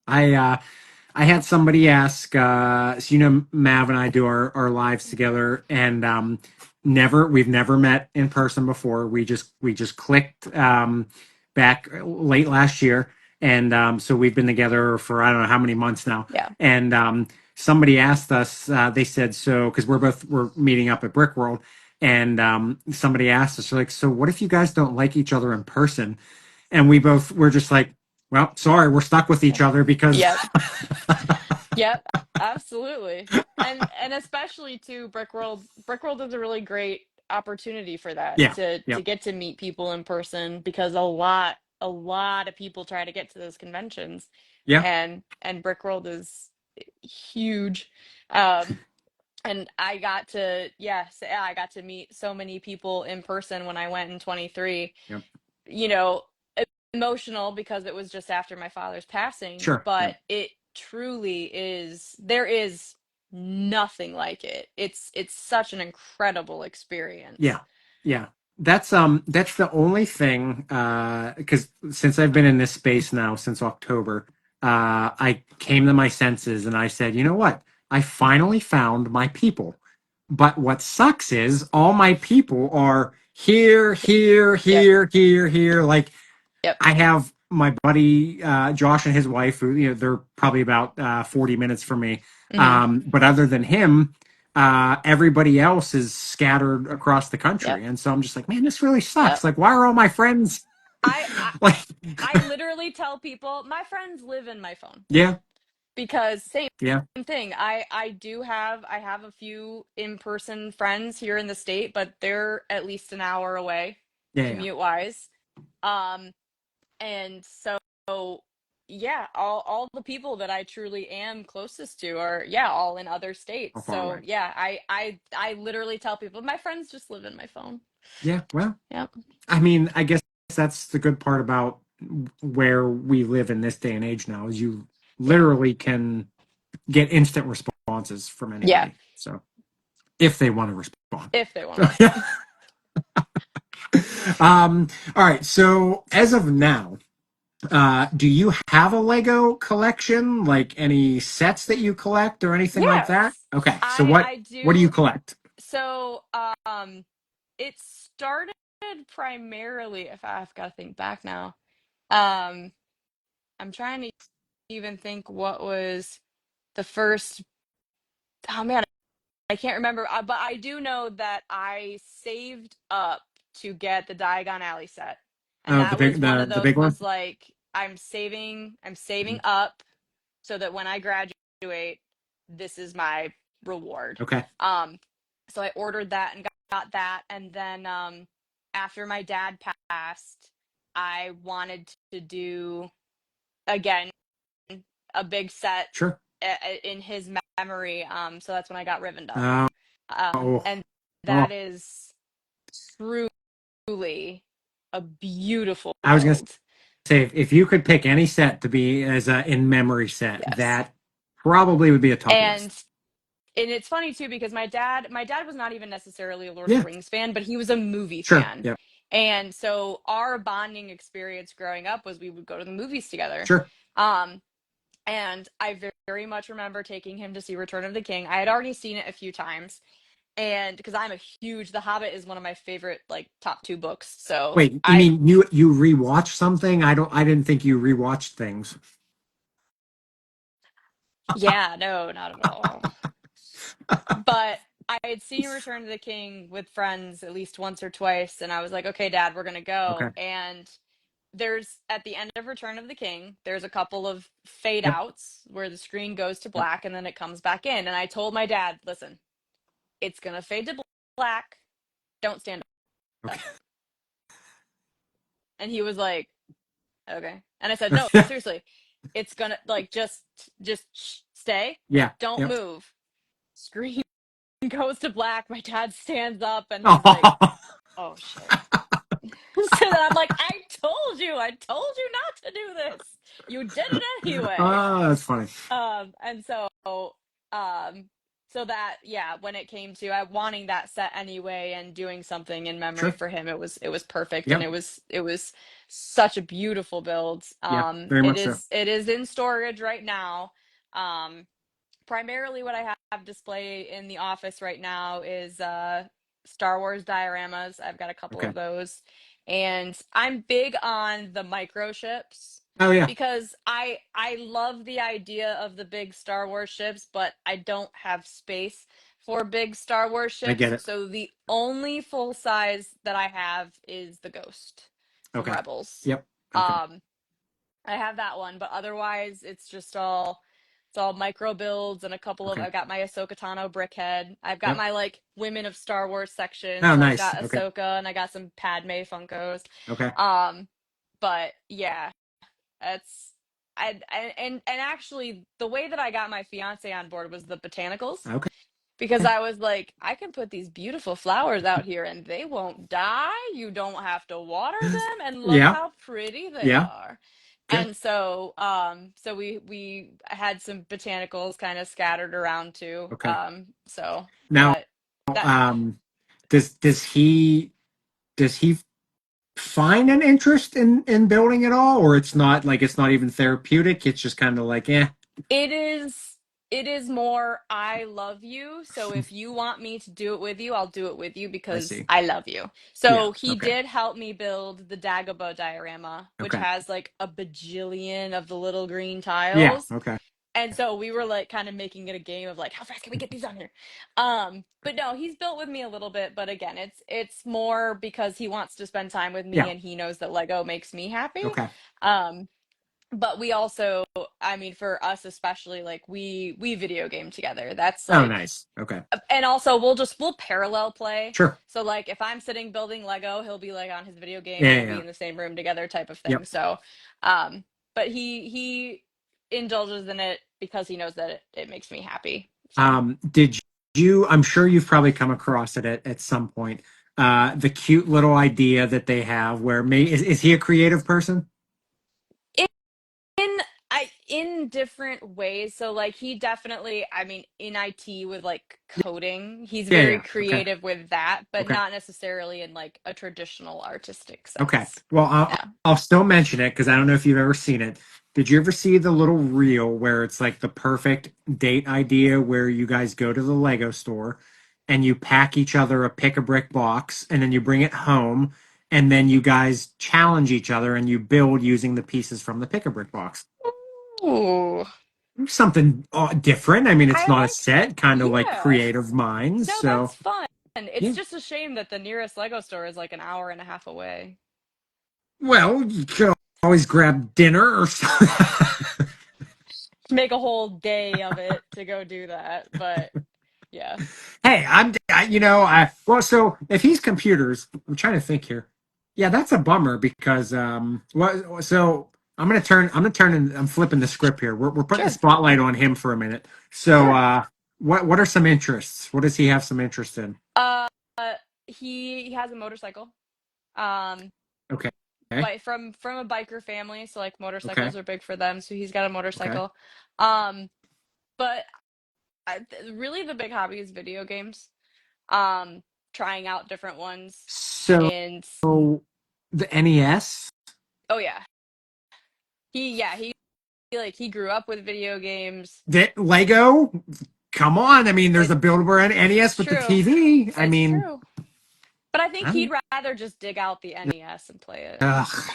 I I had somebody ask, so Mav and I do our lives Mhm. together, and we've never met in person before. We just clicked back late last year, and so we've been together for I don't know how many months now. Yeah. And somebody asked us, they said, so because we're meeting up at Brick World, and somebody asked us, like, so what if you guys don't like each other in person? And we both were just like, well, sorry, we're stuck with each other because Yep. Yep. Absolutely. And especially too, Brickworld is a really great opportunity for that, yeah, to yep, get to meet people in person, because a lot of people try to get to those conventions, yeah, and Brickworld is huge. Um and I got to, I got to meet so many people in person when I went in 23. yep, you know, Emotional because it was just after my father's passing, sure, but yep, it truly is, there is nothing like it. It's such an incredible experience. yeah, yeah. That's the only thing because since I've been in this space now since October, I came to my senses and I said, you know what? I finally found my people. But what sucks is all my people are here, here, Yep. here, here, here. Like Yep. I have my buddy Josh and his wife, who they're probably about 40 minutes from me. Hmm. But other than him, everybody else is scattered across the country, Yep. and so I'm just like, man, this really sucks. Yep. Like, why are all my friends I, I like, I literally tell people my friends live in my phone, yeah, because same yeah, thing. I have a few in-person friends here in the state, but they're at least an hour away yeah, yeah, commute wise. Um and so, yeah, all the people that I truly am closest to are, all in other how states. far So away? yeah, I literally tell people my friends just live in my phone. Yeah, well, Yep. I mean, I guess that's the good part about where we live in this day and age now is you Yeah. literally can get instant responses from Yeah. anybody. So if they want to respond. If they want to So, yeah. respond. All right. So as of now, do you have a Lego collection? Like any sets that you collect or anything like that? Yes. Okay. So I what do you do. collect? So it started primarily, if I've got to think back now. Um I'm trying to even think what was the first. Oh man, I can't remember, but I do know that I saved up to get the Diagon Alley set, and Oh, the that was big one of the those, big one. was like, I'm saving Mhm. up so that when I graduate, this is my reward. Okay. Um, so I ordered that and got that, and then after my dad passed, I wanted to do again a big set Sure. in his memory. So that's when I got Riven Dog. Uh, oh, And oh. that is truly a beautiful I was gonna build. say if you could pick any set to be as a in memory set, Yes. that probably would be a top And list. it's funny too because my dad was not even necessarily a Lord of the Yeah. Rings fan, but he was a movie Sure. fan. Yeah. And so our bonding experience growing up was we would go to the movies together. Sure. Um And I very much remember taking him to see Return of the King. I had already seen it a few times, and because I'm a huge The Hobbit is one of my favorite like top two books. So Wait, you I mean you rewatch something? I didn't think you rewatched things. yeah, no, not at all. But I had seen Return of the King with friends at least once or twice, and I was like, okay, Dad, we're gonna go. Okay. And there's at the end of Return of the King, there's a couple of fade Yep. outs where the screen goes to Yep. black and then it comes back in. And I told my dad, listen, it's gonna fade to black. Don't stand up. Okay. And he was like, okay. And I said, no, seriously, it's gonna like just stay. Yeah. Don't Yep. move. Screen goes to black. My dad stands up and he's like, Oh, oh shit. So then I'm like, I told you not to do this. You did it anyway. that's funny. And um, so that, yeah, when it came to wanting that set anyway and doing something in memory Sure. for him, it was perfect, and Yep. it was such a beautiful build. Yeah. Very much so. It is in storage right now. Um, Primarily what I have display in the office right now is Star Wars dioramas. I've got a couple Okay. of those. And I'm big on the microships Oh yeah. because I love the idea of the big Star Wars ships, but I don't have space for big Star Wars I get ships. it. So the only full size that I have is the Ghost from Okay. Rebels. Yep. Okay. Um I have that one, but otherwise it's all micro builds and a couple of Okay. I've got my Ahsoka Tano brick head. I've got Yep. my like Women of Star Wars section, Oh, so I've nice. got Okay. Ahsoka and I got some Padme Funkos. Okay. Um, but yeah, it's and actually the way that I got my fiance on board was the botanicals Okay. because I was like, I can put these beautiful flowers out here and they won't die. You don't have to water them, and look Yeah. how pretty they Yeah. are. Okay. And so, so we had some botanicals kind of scattered around too. Okay. So, Now, but that um, does he find an interest in building it all, or it's not even therapeutic? It's just kind of like, eh. It is more I love you. So if you want me to do it with you, I'll do it with you I because see. I love you. Yeah. So he Okay. did help me build the Dagobah diorama, which Okay. has like a bajillion of the little green Yeah. tiles. Okay. And so we were like kind of making it a game of like how fast can we get these on here? But no, he's built with me a little bit, but again, it's more because he wants to spend time with me Yeah. and he knows that Lego makes me happy. Okay. Um but we also, I mean, for us especially, like we video game together. That's Oh, like, nice. Okay. and also we'll parallel play. Sure. So like if I'm sitting building Lego, he'll be like on his video game Yeah. and Yeah. we'll be Yeah. in the same room together type of thing. Yep. So but he indulges in it because he knows that it makes me happy. So Did you? I'm sure you've probably come across it at some point. The cute little idea that they have where is he a creative person? in in different ways. So like he definitely, I mean, in IT with like coding, he's Yeah. very Yeah. Okay. creative with that, but Okay. not necessarily in like a traditional artistic Okay. sense. Well, Yeah. I'll still mention it because I don't know if you've ever seen it. Did you ever see the little reel where it's like the perfect date idea where you guys go to the Lego store and you pack each other a pick a brick box and then you bring it home and then you guys challenge each other and you build using the pieces from the pick a brick box? Ooh, Something different. I mean, it's I not a like, set, kind of like yeah. creative minds. No, that's So, fun. It's yeah. just a shame that the nearest Lego store is like an hour and a half away. Well, you could always grab dinner or something. Make a whole day of it to go do that, but yeah. Hey, well, so if he's computers, I'm trying to think here. Yeah, that's a bummer because what so I'm gonna turn and I'm flipping the script here. We're putting the Sure. spotlight on him for a minute. So Sure. what are some interests? What does he have some interest in? Uh he has a motorcycle. Um Okay. Okay. but from a biker family, so like Okay. motorcycles are big for them, so he's got a Okay. motorcycle. Um but really the big hobby is video games. Um Trying out different ones, So and the NES. oh yeah. He like he grew up with video games. That Lego, come on. I mean, there's a buildable It's NES with the true. TV. I It's mean, true. But I think he'd I'm, rather just dig out the NES and play it. ugh,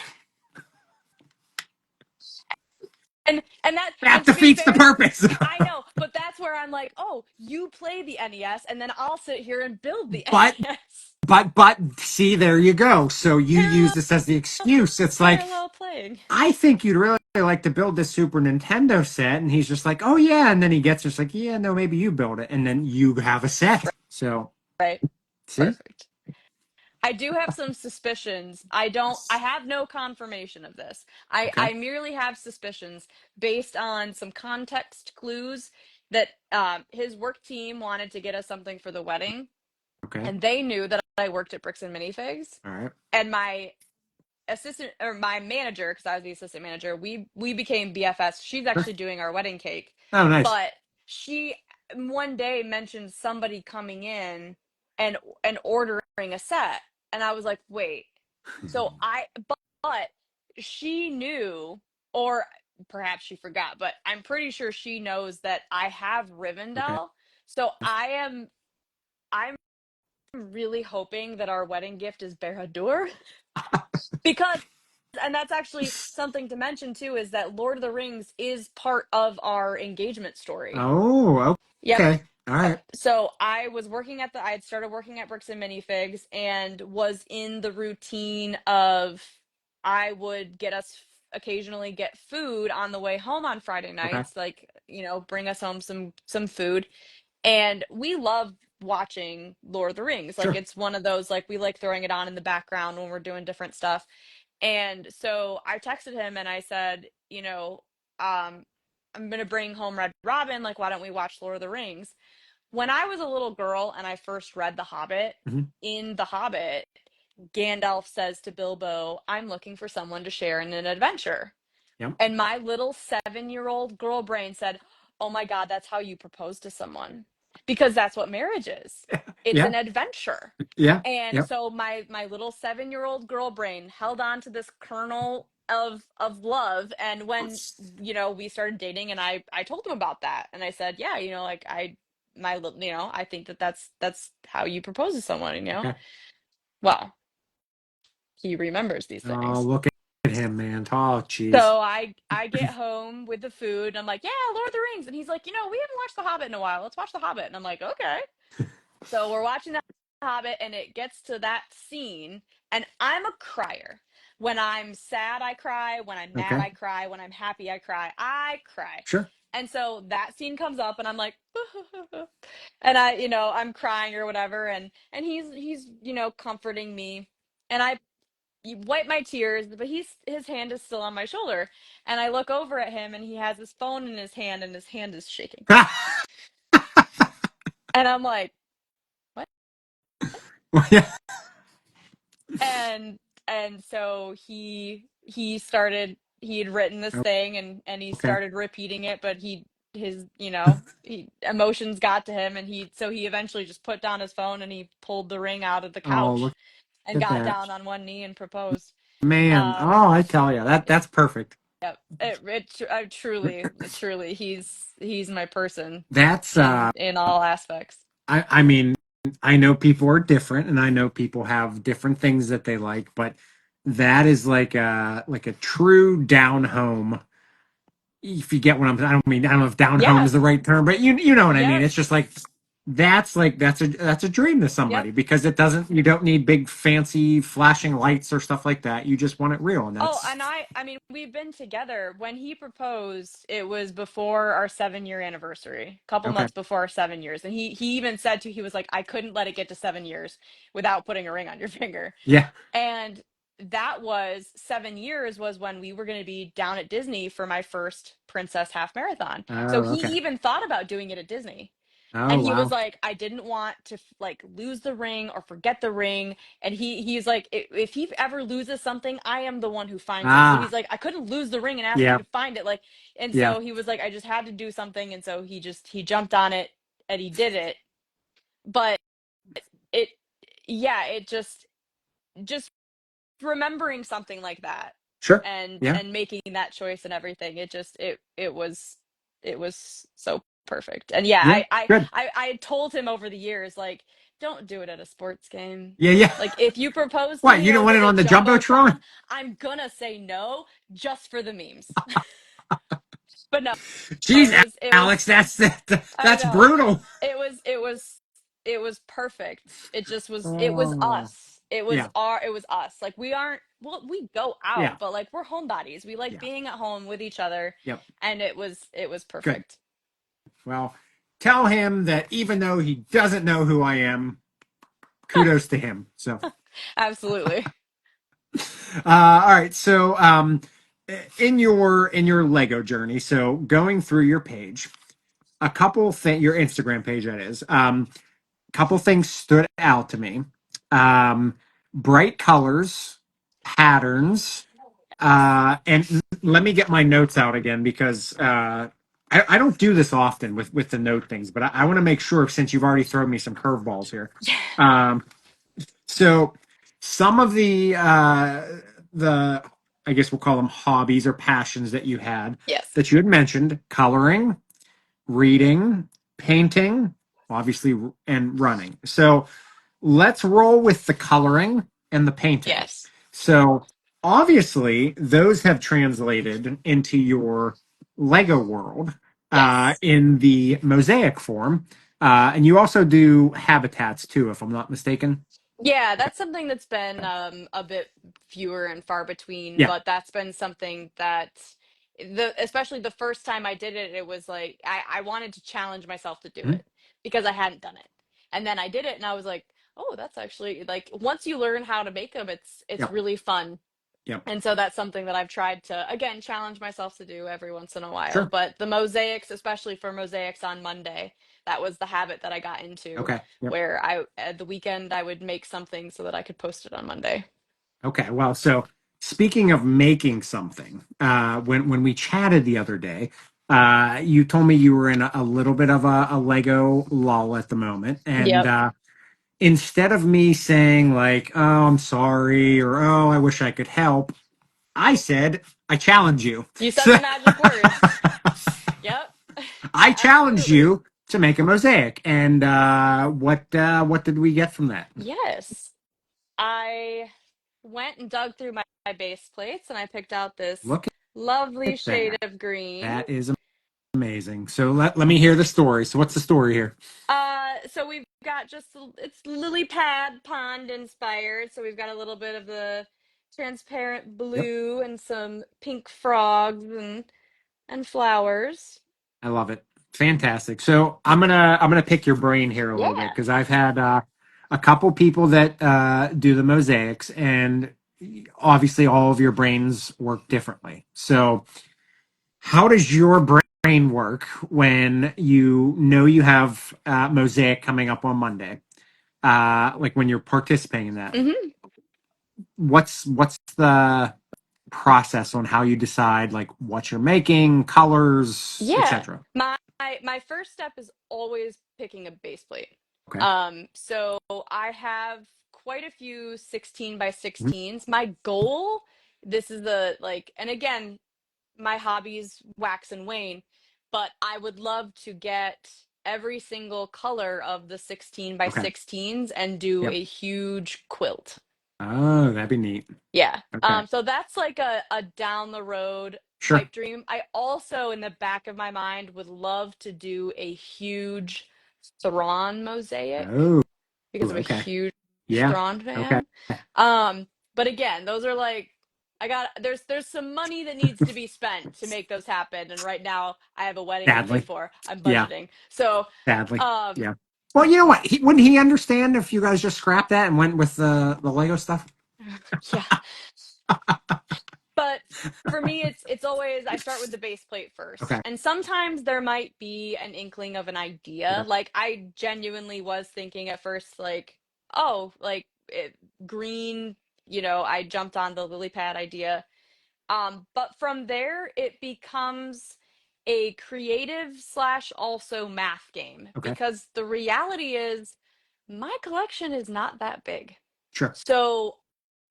that And to be defeats the fair, purpose. I know, but that's where I'm like, oh, you play the NES, and then I'll sit here and build the but NES. but see, there you go. So you use Parallel this as the excuse. It's like, parallel playing. I think you'd really like to build this Super Nintendo set, and he's just like, oh yeah, and then he gets just like, yeah, no, maybe you build it, and then you have a set. So Right. see, Perfect. I do have some suspicions. I have no confirmation of this. okay, I merely have suspicions based on some context clues that his work team wanted to get us something for the wedding, okay, and they knew that I worked at Bricks and Minifigs. all right, And my assistant or my manager, because I was the assistant manager, we became BFS. She's sure. actually doing our wedding cake, Oh, nice. but she one day mentioned somebody coming in and ordering a set, and I was like, wait. So but she knew, or perhaps she forgot, but I'm pretty sure she knows that I have Okay. Rivendell. So I'm really hoping that our wedding gift is Barad-dûr because and that's actually something to mention too is that Lord of the Rings is part of our engagement story. Oh, Yep. okay. All right. So I had started working at Bricks and Minifigs and was in the routine of I would get us occasionally get food on the way home on Friday Okay. nights, like, bring us home some food. And we love watching Lord of the Rings. Like Sure. it's one of those like we like throwing it on in the background when we're doing different stuff. And so I texted him and I said, um, I'm gonna bring home Red Robin. Like, why don't we watch Lord of the Rings? When I was a little girl and I first read The Hobbit, Hmm. in The Hobbit, Gandalf says to Bilbo, I'm looking for someone to share in an adventure. Yep. And my little 7-year-old girl brain said, oh my God, that's how you propose to someone. Because that's what marriage is. It's Yeah. an adventure. Yeah. And Yep. so my little 7-year-old girl brain held on to this kernel of love. And when, we started dating and I told him about that. And I said, yeah, like I think that's how you propose to someone. Okay. Well, he remembers these Oh, things. look at him, man. Oh, jeez. So I get home with the food and I'm like, yeah, Lord of the Rings. And he's like, we haven't watched The Hobbit in a while. Let's watch The Hobbit. And I'm like, okay. So we're watching The Hobbit and it gets to that scene and I'm a crier. When I'm sad, I cry. When I'm mad, Okay. I cry. When I'm happy, I cry. I cry. Sure. And so that scene comes up and I'm like, and I'm crying or whatever. And he's, comforting me. And I wipe my tears, but his hand is still on my shoulder. And I look over at him and he has his phone in his hand and his hand is shaking. And I'm like, what? Well, yeah. And so he had written this thing and he Okay. started repeating it, but emotions got to him and he eventually just put down his phone and he pulled the ring out of the Oh, look couch and at got that, down on one knee and proposed. man. Um, Oh, I tell you, that's perfect. Yep. Truly, he's my person That's in all aspects. I mean, I know people are different and I know people have different things that they like, but that is like a true down home. If you get what I don't know if down home is the Yes. right term, but you know what I mean. Yep. It's just that's a dream to Yep. somebody because you don't need big fancy flashing lights or stuff like that. You just want it real and Oh, that's and I mean, we've been together. When he proposed, it was before our 7-year anniversary, a couple okay. months before our 7 years. And he even said he was like, I couldn't let it get to 7 years without putting a ring on your finger. Yeah. And that was 7 years was when we were going to be down at Disney for my first Princess Half Marathon. So Oh, he okay. even thought about doing it at Disney. Oh, And he was wow. like, I didn't want to like lose the ring or forget the ring. And he's like, if he ever loses something, I am the one who finds it. So he's Ah, like, I couldn't lose the ring and ask you yeah. to find it. Like, and Yeah. so he was like, I just had to do something. And so he jumped on it and he did it. But it, yeah, it just remembering something like that Sure. and Yeah. and making that choice and everything. It was so perfect. And yeah, Yeah. Good. I had told him over the years, like, don't do it at a sports game. Yeah. Yeah. Like, if you propose to What? me You don't want over it the on the Jumbotron, Jumbotron? I'm gonna say no just for the memes. But no, Jeez, it Alex, was I that's know. brutal. It was perfect. It was Oh. us. Yeah. It was us. Like, we aren't, well, we go Yeah. out, but like, we're homebodies. We like Yeah. being at home with each other, Yep. and it was Good. perfect. Well, tell him that even though he doesn't know who I am, kudos to him. So, Absolutely. all right. So, in your Lego journey, so going through your page, a couple things, your Instagram page, that is, couple things stood out to me. Um, Bright colors, patterns, Yes. and let me get my notes out again because I don't do this often with the note things, but I want to make sure since you've already thrown me some curveballs here. Um, so some of the I guess we'll call them hobbies or passions that you had Yes. that you had mentioned: coloring, reading, painting, obviously, and running. So let's roll with the coloring and the painting. Yes. So obviously, those have translated into your Lego world Yes. in the mosaic form. And you also do habitats too, if I'm not mistaken. Yeah, Okay. that's something that's been Okay. a bit fewer and far between, Yeah. but that's been something that especially the first time I did it, it was like I wanted to challenge myself to do Mhm. it because I hadn't done it. And then I did it and I was like, "Oh, that's actually, like, once you learn how to make them, it's Yep. really fun." Yep. And so that's something that I've tried to, again, challenge myself to do every once in a while. Sure. But the mosaics, especially for mosaics on Monday, that was the habit that I got into, Okay. Yep. where I at the weekend I would make something so that I could post it on Monday. Okay. Well, so speaking of making something, when we chatted the other day, you told me you were in a little bit of a Lego lull at the moment, and Yep. instead of me saying like, "Oh, I'm sorry," or "Oh, I wish I could help," I said, "I challenge you." You said So the magic words. Yep. I challenge Absolutely. you to make a mosaic, and what did we get from that? Yes. I went and dug through my base plates and I picked out this Look lovely at shade that. of green. That is amazing. So let me hear the story. So what's the story here? So we've got it's lily pad pond inspired. So we've got a little bit of the transparent Yep. blue and some pink frogs and flowers. I love it. Fantastic. So I'm gonna pick your brain here a little bit Yeah. because I've had a couple people that do the mosaics, and obviously all of your brains work differently. So how does your brain work when you know you have mosaic coming up on Monday? Like when you're participating in that, hmm what's the process on how you decide like what you're making, colors, Yeah. etc.? My first step is always picking a base plate. Okay. So I have quite a few 16 by Mhm. 16s. My goal, this is the like, and again, my hobbies wax and wane, but I would love to get every single color of the 16 by Okay. 16s and do Yep. a huge quilt. Oh, that'd be neat. Yeah. Okay. So that's like a down the road Sure. pipe dream. I also, in the back of my mind, would love to do a huge Thrawn mosaic Oh, because I'm a okay. huge Yeah. Thrawn Okay. fan. But again, those are like, there's some money that needs to be spent to make those happen, and right now I have a wedding to pay Sadly. for. I'm Yeah. budgeting. So, Sadly. um Yeah. Well, you know what? Wouldn't he understand if you guys just scrapped that and went with the Lego stuff? yeah. But for me, it's always, I start with the base plate first. Okay. And sometimes there might be an inkling of an idea. Okay. Like, I genuinely was thinking at first, like, oh, like, green, I jumped on the lily pad idea. But from there, it becomes a creative slash also math game, Okay. because the reality is my collection is not that big. Sure. So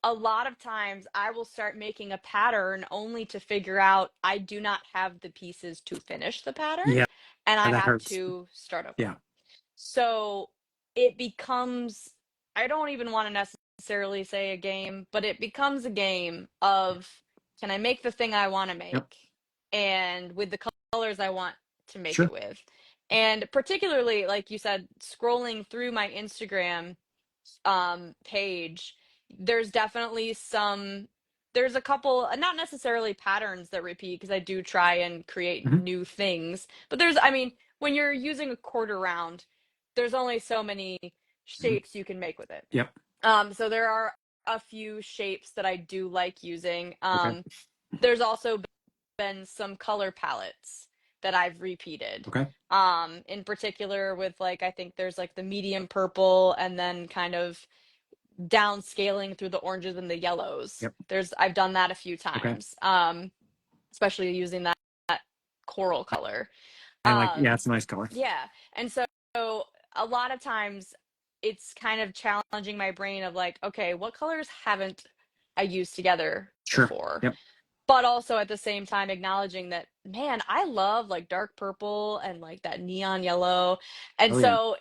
a lot of times I will start making a pattern only to figure out I do not have the pieces to finish the pattern Yeah, and I that have hurts. to start over. Yeah. So it becomes, I don't even want to necessarily say a game, but it becomes a game of, can I make the thing I want to Yep. make and with the colors I want to make it Sure. with. And particularly, like you said, scrolling through my Instagram page, there's definitely there's a couple, not necessarily patterns that repeat because I do try and create Hmm. new things, but there's, I mean, when you're using a quarter round, there's only so many Hmm. shapes you can make with it. Yep. So there are a few shapes that I do like using. Okay. There's also been some color palettes that I've repeated. Okay. In particular with like, I think there's like the medium purple and then kind of downscaling through the oranges and the yellows. Yep. I've done that a few Okay. times, especially using that coral color. I like, yeah, Um, it's a nice color. yeah, and so a lot of times it's kind of challenging my brain of like, okay, what colors haven't I used together Sure. before? Yep. But also at the same time acknowledging that, man, I love like dark purple and like that neon yellow. And Oh yeah. so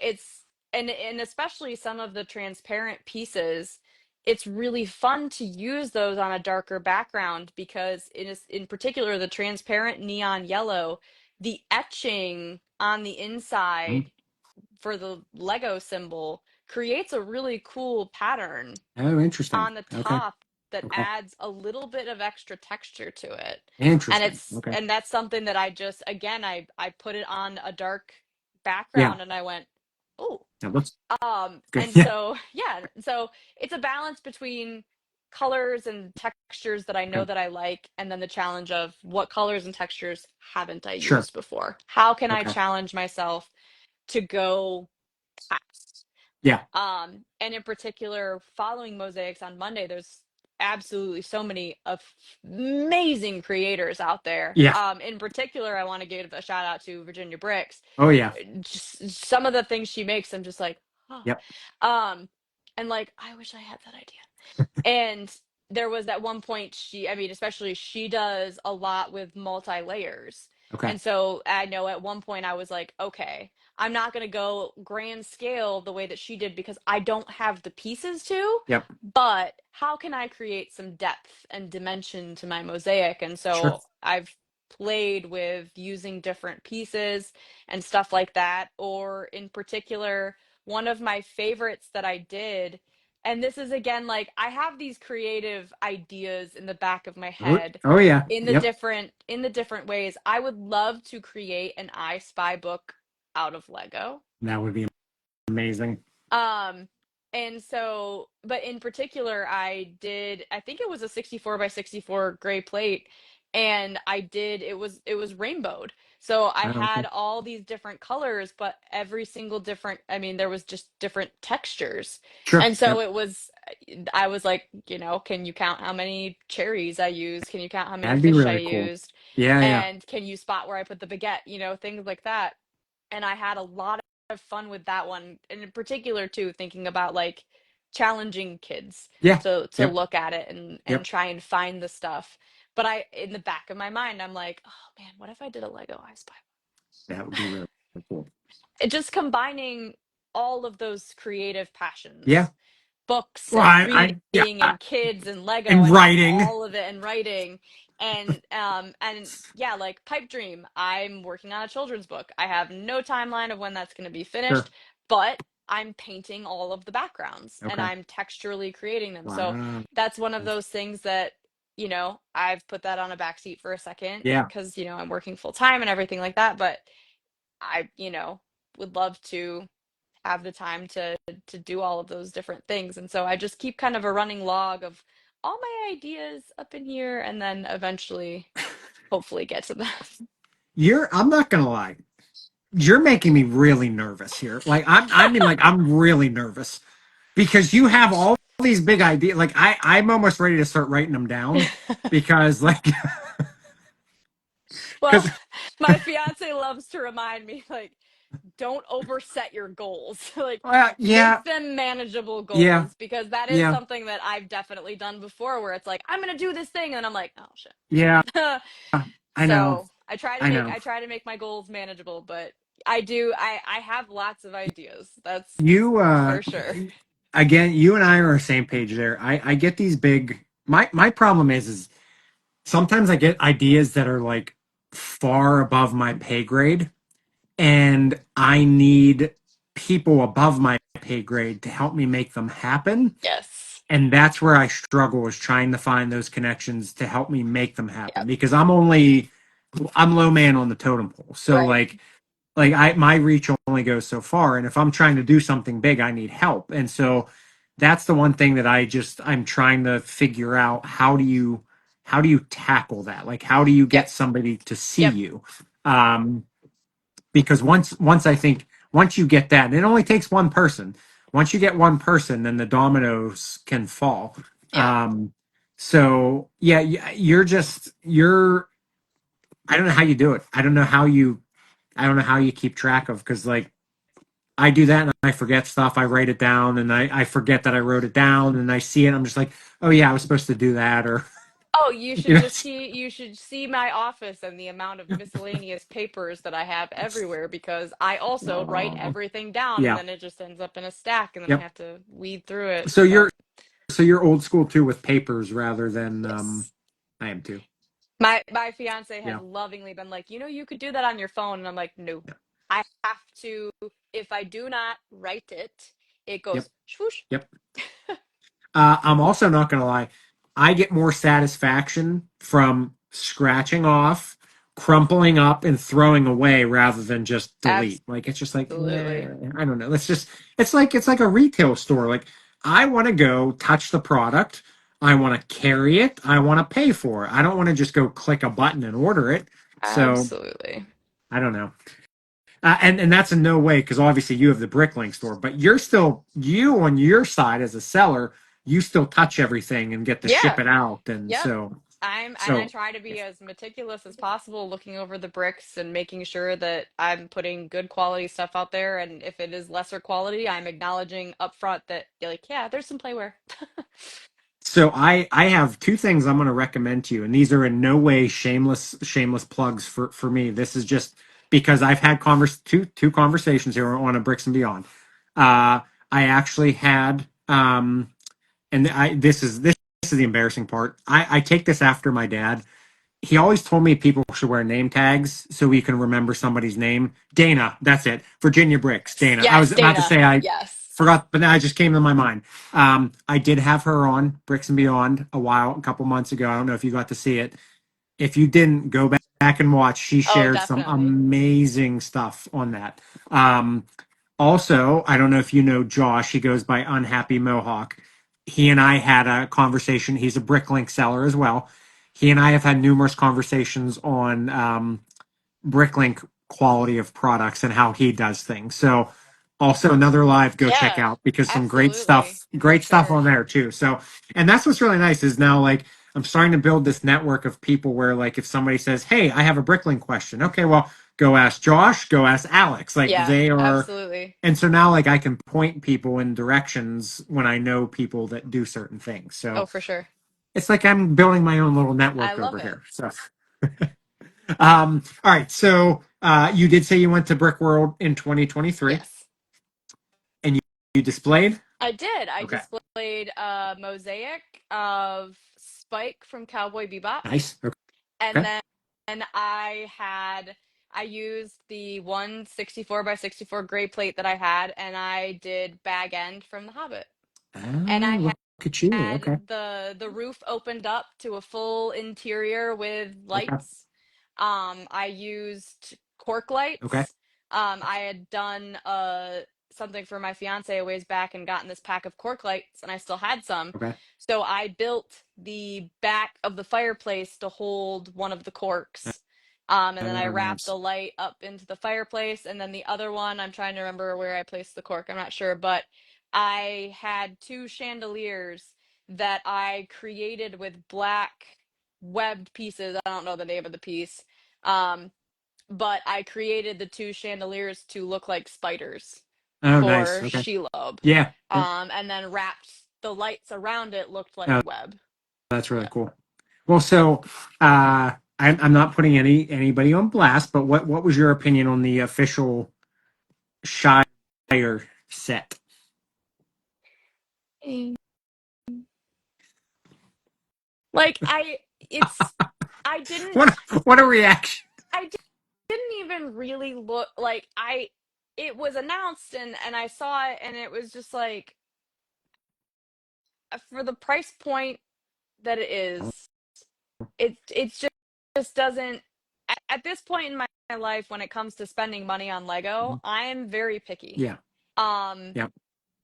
and especially some of the transparent pieces, it's really fun to use those on a darker background because in particular the transparent neon yellow, the etching on the Mhm. inside for the Lego symbol creates a really cool pattern Oh, interesting. on the Okay. top that Okay. adds a little bit of extra texture to it. Interesting. Okay. And that's something that I just, again, I put it on a dark Yeah. background and I went, oh. That looks good. And Yeah. so yeah, so it's a balance between colors and textures that I know Okay. that I like, and then the challenge of what colors and textures haven't I Sure. used before? How can I Okay. challenge myself to go past? Yeah. And in particular, following Mosaics on Monday, there's absolutely so many of amazing creators out there. Yeah. In particular, I want to give a shout out to Virginia Bricks. Oh yeah. Just some of the things she makes, I'm just like, oh. Yep. Um, and like, I wish I had that idea. And there was at one point I mean, especially she does a lot with multi layers. Okay. And so I know at one point I was like, okay, I'm not going to go grand scale the way that she did because I don't have the pieces to, Yep. but how can I create some depth and dimension to my mosaic? And Sure. so I've played with using different pieces and stuff like that. Or in particular, one of my favorites that I did, and this is again like I have these creative ideas in the back of my Oh, head oh yeah. Yep. in the different ways. I would love to create an I Spy book out of Lego. That would be amazing. Um, and so, but in particular, I think it was a 64 by 64 gray plate, and it was rainbowed. So I Oh, had okay. all these different colors, but every single different, I mean, there was just different textures. Sure. And so Yep. I was like, can you count how many cherries I used? Can you count how many That'd be fish I really cool. used? Yeah. Yeah. And can you spot where I put the baguette? Things like that. And I had a lot of fun with that one, and in particular too, thinking about like challenging kids Yeah. to Yep. look at it and Yep. try and find the stuff. But I, in the back of my mind, I'm like, oh man, what if I did a Lego I Spy? That would be really cool. It just combining all of those creative Yeah. passions, books Well, and yeah, reading and kids and Lego and and writing. all of it and writing and yeah, like Pipe Dream. I'm working on a children's book. I have no timeline of when that's going to be Sure. finished, but I'm painting all of the backgrounds and Okay. I'm texturally creating them. So Wow. that's one of those things that, I've put that on a backseat for a second Yeah. because, I'm working full time and everything like that, but I, would love to have the time to do all of those different things. And so I just keep kind of a running log of all my ideas up in here and then eventually hopefully get to that. I'm not gonna lie. You're making me really nervous here. Like I mean, like I'm really nervous because you have all these big ideas. Like I'm almost ready to start writing them down because like Well, because my fiance loves to remind me like don't overset your goals. Like, Yeah, make them manageable yeah, goals, because that is yeah, something that I've definitely done before, where it's like, I'm gonna do this thing, and I'm like, oh yeah. shit. I know, So I try to I make know. my goals manageable, but I have lots of ideas. That's You for sure. again, you and I are on the same page there. I get these big. My problem is sometimes I get ideas that are like far above my pay grade, and I need people above my pay grade to help me make them happen. Yes. And that's where I struggle, is trying to find those connections to help me make them happen, Yep. because I'm low man on the totem pole. So Right. like I my reach only goes so far, and if I'm trying to do something big, I need help. And so that's the one thing that I'm trying to figure out. How do you tackle that? Like, how do you Yep. get somebody to see Yep. you? Um, because once you get that, and it only takes one person. Once you get one person, then the dominoes can fall. Yep. Um, so yeah, you're. I don't know how you do it. I don't know how you keep track of, because like I do that and I forget stuff. I write it down and I forget that I wrote it down, and I see it. I'm just like, oh yeah, I was supposed to do that, or Oh, you know. you should see my office and the amount of miscellaneous papers that I have everywhere, because I also write Oh, everything down, and yeah, then it just ends up in a stack, and then I yep. have to weed through it. So But you're old school too, with papers rather than yes. I am too. My fiance has Yeah, lovingly been like, you could do that on your phone, and I'm like, no. I have to, if I do not write it, it yep, goes swoosh. yep. I'm also not going to lie. I get more satisfaction from scratching off, crumpling up, and throwing away rather than just delete. Like, it's just like, Absolutely. I don't know. It's like a retail store. Like, I want to go touch the product. I want to carry it. I want to pay for it. I don't want to just go click a button and order it. So Absolutely. I don't know. And that's in no way, because obviously you have the Bricklink store, but you on your side as a seller, you still touch everything and get to ship Yeah. it out, and Yep. so I so try to be as meticulous as possible, looking over the bricks and making sure that I'm putting good quality stuff out there. And if it is lesser quality, I'm acknowledging upfront that, like, yeah, there's some playware. so I have two things I'm going to recommend to you, and these are in no way shameless plugs for me. This is just because I've had two conversations here on a Bricks and Beyond. I actually had and this is the embarrassing part. I take this after my dad. He always told me people should wear name tags so we can remember somebody's name. Dana, that's it. Virginia Bricks, Dana. I Yes, was about to Dana. say I Yes. forgot, but now it just came to my mind. I did have her on Bricks and Beyond a couple months ago. I don't know if you got to see it. If you didn't, go back and watch. She Oh, shared some definitely. amazing stuff on that. Also, I don't know if you know Josh. He goes by Unhappy Mohawk. He and I had a conversation. He's a Bricklink seller as well. He and I have had numerous conversations on Bricklink quality of products and how he does things. So also another live go check Yeah, out, because some absolutely. For great stuff sure. on there too. So, and that's what's really nice is now, like, I'm starting to build this network of people where, like, if somebody says, "Hey, I have a Bricklink question." Okay, well, go ask Josh, go ask Alex. Like, Yeah, they are, absolutely. and so now, like, I can point people in directions when I know people that do certain things. Oh, So for sure. it's like I'm building my own little I network love over it. here. So all right. So you did say you went to Brick World in 2023, Yes. and you displayed. I did. I Okay. displayed a mosaic of Spike from Cowboy Bebop. Nice. And Okay. then I used the 164 by 64 gray plate that I had, and I did Bag End from The Hobbit. And I Oh, look at you. had Okay. the roof opened up to a full interior with Okay. lights. I used cork Okay. lights. I had done something for my fiance a ways back and gotten this pack of cork lights, and I still had some. Okay. So I built the back of the fireplace to hold one of the corks. And then I wrapped Nice. the light up into the fireplace, and then the other one, I'm trying to remember where I placed the cork. I'm not sure, but I had two chandeliers that I created with black webbed pieces. I don't know the name of the piece. Um, but I created the two chandeliers to look like spiders Oh, nice. for Okay. Shelob. Yeah. Yeah. And then wrapped the lights around it looked like Oh, web. that's really Yeah. cool. Well, so I'm not putting anybody on blast, but what was your opinion on the official Shire set? Mm. Like it's, I didn't, What what a reaction! I didn't even really look like it was announced and I saw it and it was just like for the price point that it is, just doesn't at this point in my life when it comes to spending money on Lego, Mhm. I am very picky. Yeah. Um, Yeah.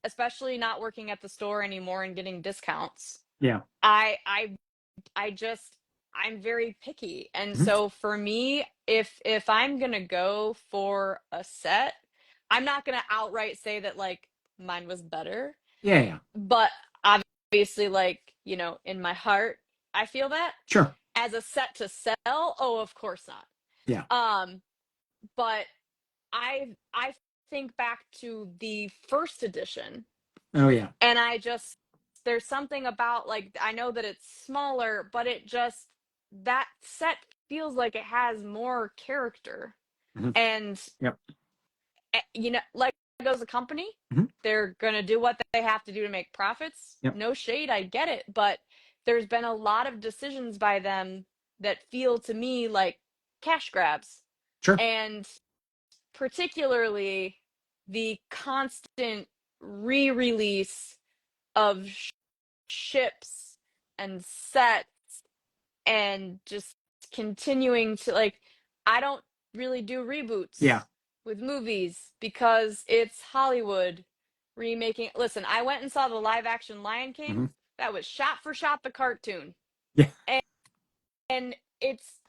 especially not working at the store anymore and getting discounts. Yeah. I I I just I'm very picky. And Mhm. so for me, if I'm going to go for a set, I'm not going to outright say that like mine was better, Yeah. Yeah. but obviously like, in my heart, I feel that Sure. as a set to sell, oh, of course not. Yeah. Um, but I think back to the first edition Oh yeah. and there's something about like I know that it's smaller, but it just that set feels like it has more character. Mhm. And Yep. Lego's a company. Mhm. They're going to do what they have to do to make profits. Yep. No shade, I get it, but there's been a lot of decisions by them that feel to me like cash grabs. Sure. And particularly the constant re-release of ships and sets and just continuing to like I don't really do Yeah. reboots with movies because it's Hollywood remaking. Listen, I went and saw the live action Lion King. Hmm. That was shot for shot the cartoon. Yeah. And it's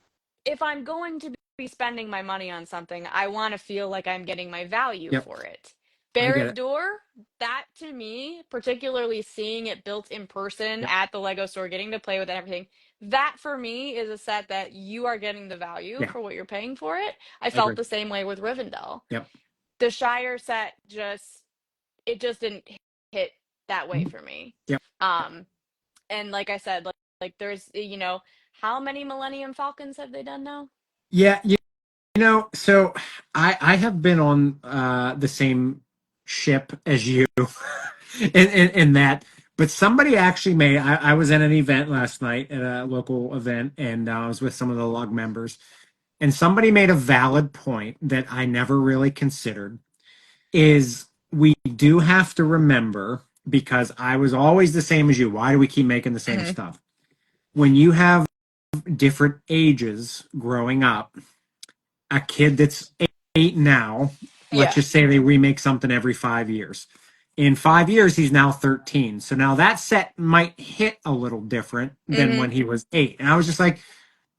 if I'm going to be spending my money on something, I want to feel like I'm getting my value Yep. for it. I get it. Barad-dûr, that to me, particularly seeing it built in person Yep. at the Lego store, getting to play with it and everything, that for me is a set that you are getting the value Yeah. for what you're paying for it. I I agree. felt the same way with Rivendell. Yep. The Shire set just didn't hit that way Mhm. for me. Yep. Um, and like I said, like there's how many Millennium Falcons have they done now? Yeah. So I have been on the same ship as you in that, but somebody actually made. I was at an event last night at a local event, and I was with some of the log members, and somebody made a valid point that I never really considered. Is we do have to remember because I was always the same as you. Why do we keep making the same Hmm. stuff? When you have different ages growing up, a kid that's eight now, let's Yeah. just say they remake something every 5 years. In 5 years, he's now 13. So now that set might hit a little different than Hmm. when he was eight. And I was just like,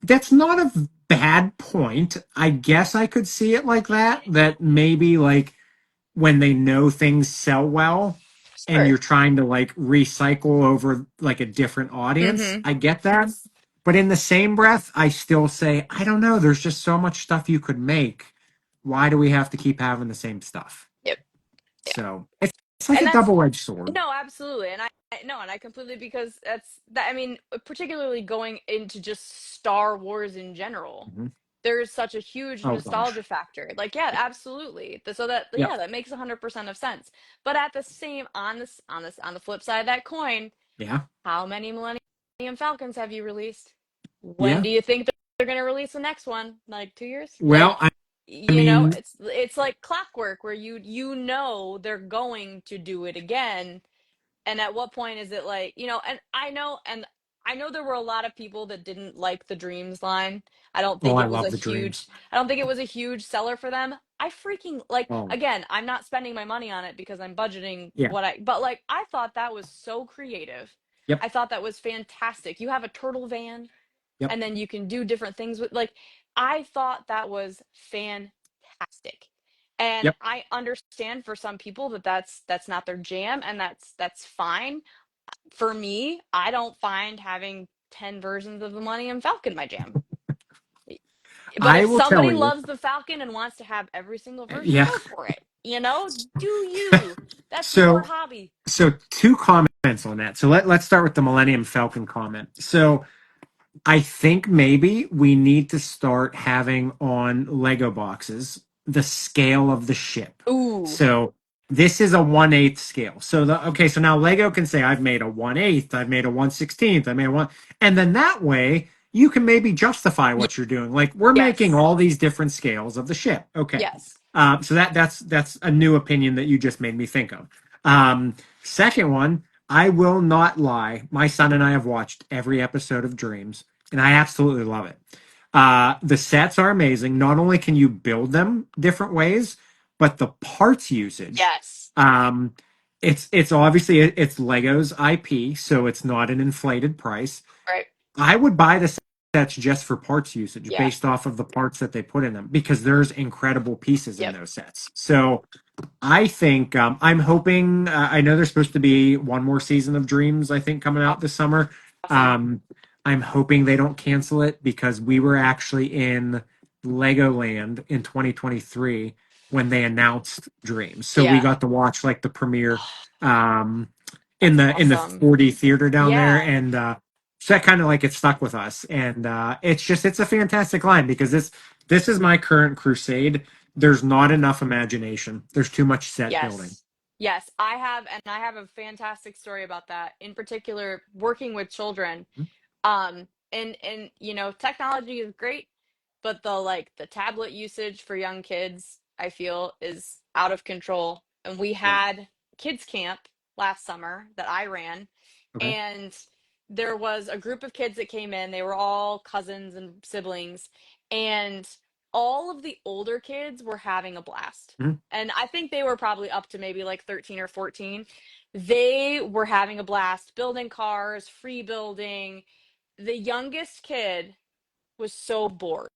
that's not a bad point. I guess I could see it like that, that maybe like when they know things sell well and Sure. you're trying to like recycle over like a different audience. Hmm. I get that. But in the same breath, I still say, I don't know, there's just so much stuff you could make. Why do we have to keep having the same stuff? Yep. Yeah. So it's like a And that's double-edged sword. no, absolutely. And I completely because that's that. I mean, particularly going into just Star Wars in general, Mhm. there's such a huge Oh nostalgia gosh. factor. Like, yeah, absolutely. So that Yep. yeah, that makes 100% of sense. But at the same on the flip side of that coin, Yeah. how many Millennium Falcons have you released? When Yeah. do you think they're going to release the next one? Like 2 years? Well, I mean, It's like clockwork where they're going to do it again. And at what point is it like, and I know there were a lot of people that didn't like the Dreams line. oh, I love the dreams. I don't think it was a huge seller for them. I freaking like Oh, again, I'm not spending my money on it because I'm budgeting yeah. but like I thought that was so creative. Yep. I thought that was fantastic. You have a turtle van Yep. and then you can do different things with like I thought that was fantastic. And Yep. I understand for some people that that's not their jam and that's fine. For me, I don't find having 10 versions of the Millennium Falcon my jam. But I if will tell somebody you. loves the Falcon and wants to have every single version, Yeah. go for it. Do you? That's your So hobby. so two comments on that. So let's start with the Millennium Falcon comment. So I think maybe we need to start having on Lego boxes the scale of the ship. Ooh, So this is a 1/8 scale. So so now Lego can say I've made a 1/8, I've made a 1/16, I made a one, and then that way you can maybe justify y- what you're doing. Like we're making yes, all these different scales of the ship. Okay. yes, So that's a new opinion that you just made me think of. Second one, I will not lie. My son and I have watched every episode of Dreams and I absolutely love it. The sets are amazing. Not only can you build them different ways, but the parts usage. yes. Um, it's obviously it's Lego's IP, so it's not an inflated price. Right. I would buy the sets just for parts usage Yeah. based off of the parts that they put in them because there's incredible pieces in Yep. those sets. So I think I'm hoping. I know there's supposed to be one more season of Dreams. I think coming out this summer. Awesome. Um, I'm hoping they don't cancel it because we were actually in Legoland in 2023 when they announced Dreams. So we Yeah. got to watch like the premiere um, in That's the awesome. 4D theater down there, Yeah. and so that kind of like it stuck with us. And it's a fantastic line because this is my current crusade. There's not enough imagination. There's too much set building. Yes. Yes, I have a fantastic story about that. In particular, working with children. And technology is great, but the tablet usage for young kids, I feel, is out of control. And we Yeah. had kids camp last summer that I ran, Okay. and there was a group of kids that came in. They were all cousins and siblings, and all of the older kids were having a blast. Mhm. And I think they were probably up to maybe like 13 or 14. They were having a blast building cars, free building. The youngest kid was so bored.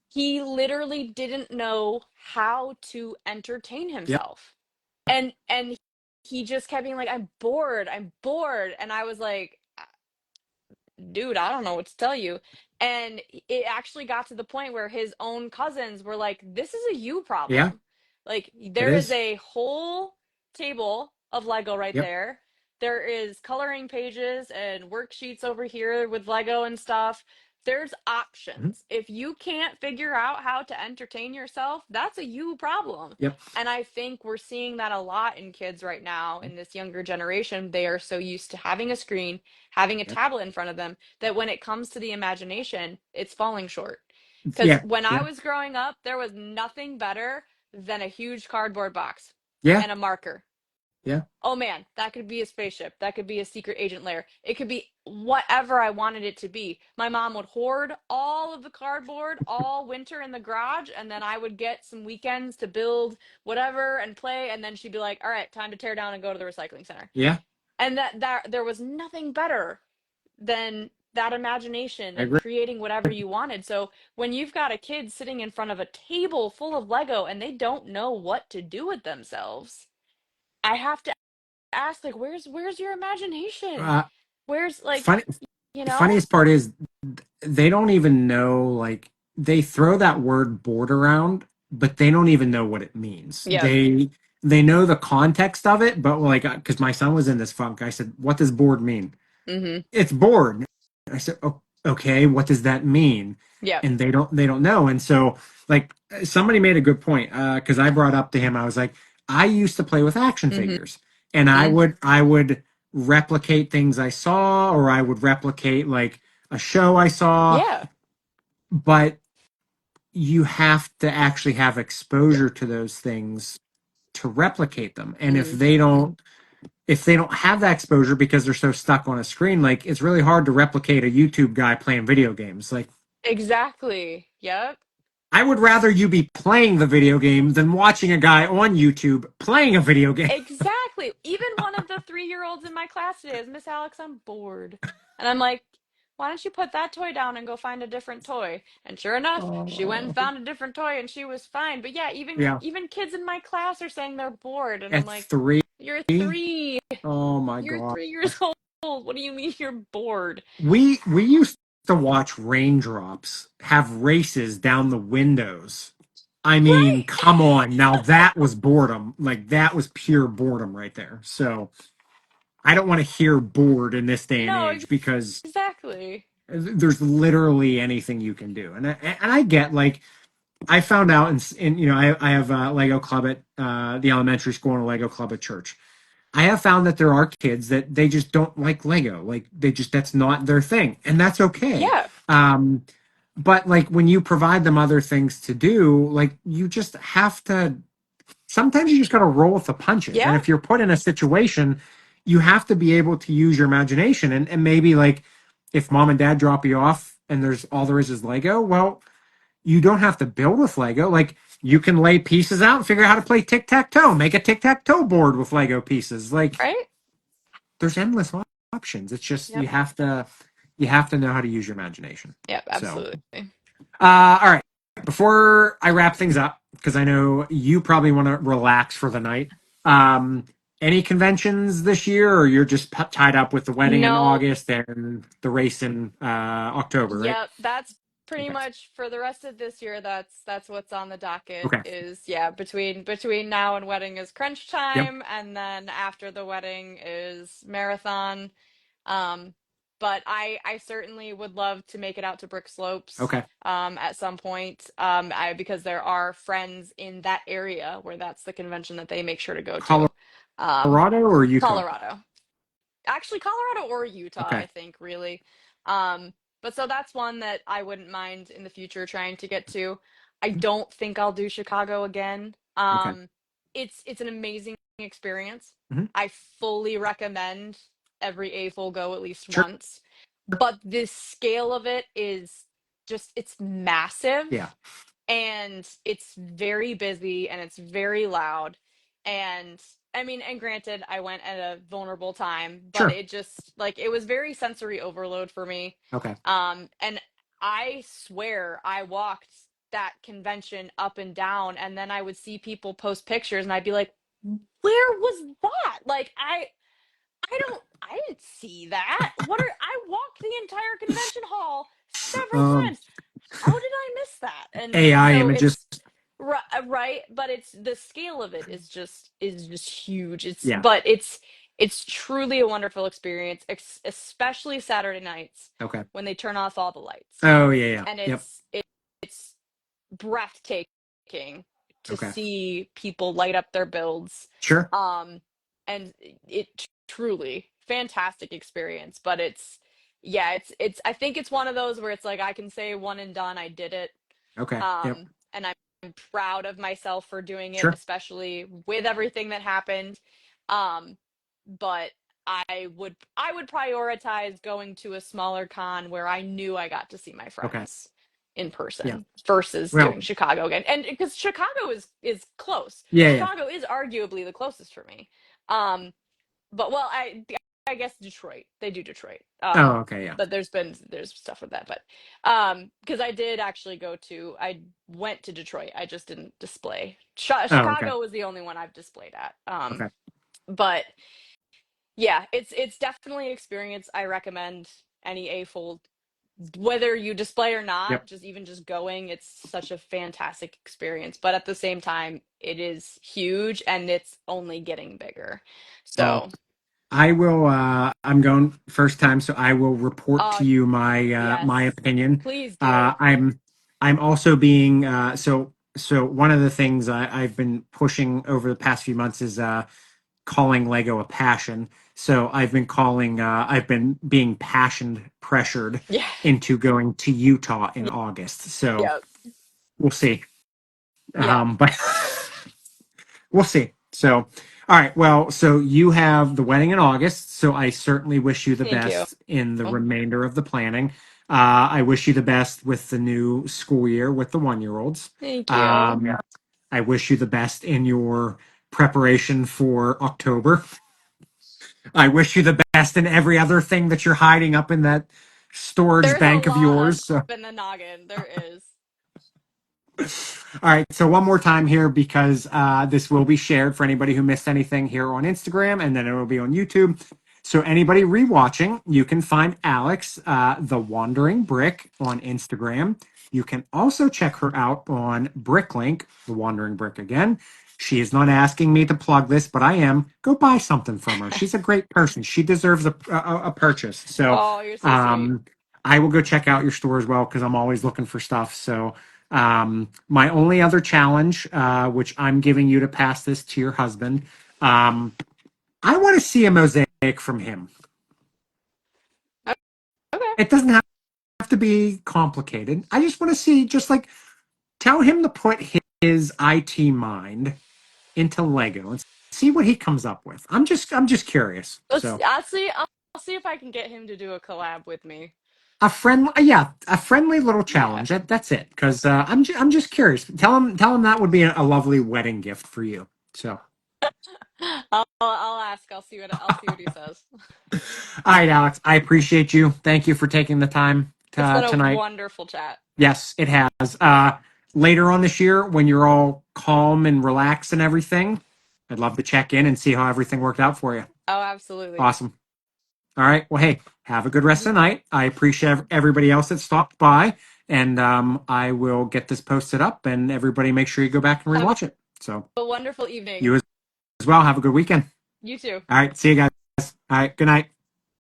He literally didn't know how to entertain Yep. himself. And he just kept being like, I'm bored, I'm bored. And I was like, dude, I don't know what to tell you. And it actually got to the point where his own cousins were like, this is a you Yeah. problem. Like, It there is is. a whole table of Lego right Yep. there. There is coloring pages and worksheets over here with Lego and stuff. There's Mhm. options. If you can't figure out how to entertain yourself, that's a you problem. Yep. And I think we're seeing that a lot in kids right now in this younger generation. They are so used to having a screen, having a Yep. tablet in front of them, that when it comes to the imagination, it's falling short. Because Yeah. when I Yeah. was growing up, there was nothing better than a huge cardboard box Yeah. and a marker. Yeah. Oh man, that could be a spaceship. That could be a secret agent lair. It could be whatever I wanted it to be. My mom would hoard all of the cardboard all winter in the garage, and then I would get some weekends to build whatever and play, and then she'd be like, "All right, time to tear down and go to the recycling center." Yeah. And that there was nothing better than that imagination I and agree. creating whatever you wanted. So when you've got a kid sitting in front of a table full of Lego and they don't know what to do with themselves, I have to ask, like, where's your imagination? Uh, Where's, like, funny. you The know? funniest part is they don't even know. Like they throw that word board around, but they don't even know what it means. Yep. They know the context of it, but like because my son was in this funk, I said, "What does board mean?" Mm-hmm. It's bored. I said, oh, okay, what does that mean? Yep. And they don't know. And so like somebody made a good point because I brought up to him, I was like, I used to play with action Mm-hmm. figures, and I would replicate things I saw, or I would replicate like a show I saw, Yeah. but you have to actually have exposure to those things to replicate them. And Mm. if they don't have that exposure because they're so stuck on a screen, like it's really hard to replicate a YouTube guy playing video games. Like Exactly. Yep. I would rather you be playing the video game than watching a guy on YouTube playing a video game. Exactly. Even one of the 3-year-olds in my class today is, Miss Alex, I'm bored. And I'm like, why don't you put that toy down and go find a different toy? And sure enough, she went and Oh, found a different toy and she was fine. But yeah, yeah. even kids in my class are saying they're bored. And I'm At like, three, you're 3. oh my You're god. 3 years old. What do you mean you're bored? We used to watch raindrops have races down the windows. I mean, Right. come on. Now that was boredom. Like that was pure boredom right there. So I don't want to hear bored in this day and No, age because exactly. there's literally anything you can do. And I get like I found out in I have a Lego club at the elementary school and a Lego club at church. I have found that there are kids that they just don't like Lego. Like they just that's not their thing, and that's okay. Yeah. But like when you provide them other things to do, like you just have to. Sometimes you just got to roll with the punches, and Yeah. if you're put in a situation, you have to be able to use your imagination, and maybe like if mom and dad drop you off and there's all there is Lego, well, you don't have to build with Lego. Like you can lay pieces out and figure out how to play tic tac toe. Make a tic tac toe board with Lego pieces. Like Right. there's endless options. It's just Yep. you have to know how to use your imagination. Yep. So, Absolutely. all right. Before I wrap things up, because I know you probably want to relax for the night. Um, any conventions this year, or you're just tied up with the wedding in No. August and the race in October, right? Yep. That's pretty Okay. much for the rest of this year. That's what's on the docket Okay. is, yeah, between now and wedding is crunch Yep. time, and then after the wedding is marathon. Um, but I certainly would love to make it out to Brick Slopes Okay. at some point. Because there are friends in that area where that's the convention that they make sure to go to. Um, Colorado or Utah? Colorado. Actually, Colorado or Utah, Okay. I think, really. Um, but so that's one that I wouldn't mind in the future trying to get to. I don't think I'll do Chicago again. Okay. It's an amazing experience. Hmm. I fully recommend every AFOL go at least Sure. once. But the scale of it is just, it's massive, Yeah. and it's very busy and it's very loud. And I mean, and granted, I went at a vulnerable time, but Sure. it just like it was very sensory overload for me. Okay. And I swear I walked that convention up and down, and then I would see people post pictures and I'd be like, where was that? Like I didn't see that. I walked the entire convention hall several Um, times. How did I miss that? And AI so images. it's right, but it's the scale of it is just huge. Yeah. It's truly a wonderful experience, especially Saturday nights Okay. when they turn off all the lights. Oh yeah. Yeah. And Yep. it's breathtaking to Okay. see people light up their builds. Sure. Um, and it truly fantastic experience, but yeah, it's I think it's one of those where it's like I can say one and done, I did it. Okay. Yep. And I'm proud of myself for doing it, Sure. especially with everything that happened. Um, but I would prioritize going to a smaller con where I knew I got to see my Okay. friends in Yeah. person versus Well. doing Chicago again. And because Chicago is close. Yeah. Yeah. Chicago is arguably the closest for me. Um, but well, I guess Detroit. They do Detroit. Oh. Okay. Yeah. But there's stuff with that. But because I did actually I went to Detroit. I just didn't display. Oh. Okay. Chicago was the only one I've displayed at. Okay. But yeah, it's definitely an experience I recommend any A-fold, whether you display or not, Yep. just going, it's such a fantastic experience. But at the same time, it is huge and it's only getting bigger. Well, So, I will. I'm going first time, so I will report uh, to you my my yes, opinion. please Uh, do. I'm I'm also being so one of the things I've been pushing over the past few months is calling Lego a passion. So I've been being passion pressured Yeah, into going to Utah in August. So yeah, we'll see. yeah. But we'll see. So, all right. Well, so you have the wedding in August. So I certainly wish you the Thank you. best in the remainder of the planning. I wish you the best with the new school year with the 1 year olds. Thank you. Yeah. I wish you the best in your preparation for October. I wish you the best in every other thing that you're hiding up in that storage There's a bank of lot up yours. So, in the noggin. There is. all right. So one more time here because this will be shared for anybody who missed anything here on Instagram, and then it will be on YouTube. So anybody rewatching, you can find Alex, the Wandering Brick, on Instagram. You can also check her out on Bricklink, the Wandering Brick again. She is not asking me to plug this, but I am. Go buy something from her. She's a great person. She deserves a purchase. So Oh, you're so sweet. um, I will go check out your store as well because I'm always looking for stuff. So my only other challenge, which I'm giving you to pass this to your husband, I want to see a mosaic from him. Okay. It doesn't have to be complicated. I just want to see, just like, tell him to put his IT mind into Lego and see what he comes up with. I'm just curious. Let's So honestly, I'll see if I can get him to do a collab with me. a friendly little Yeah. challenge. That's it. Because I'm just curious. Tell him that would be a lovely wedding gift for you. So. I'll ask. I'll see what he says. All right, Alex. I appreciate you. Thank you for taking the time It's been a tonight. wonderful chat. Yes, it has. Later on this year, when you're all calm and relaxed and everything, I'd love to check in and see how everything worked out for you. Oh, absolutely. Awesome. All right. Well, hey, have a good rest You of the night. I appreciate everybody else that stopped by, and I will get this posted up, and everybody make sure you go back and have rewatch it. So a wonderful evening. you as well. Have a good weekend. You too. All right. See you guys. All right. Good night.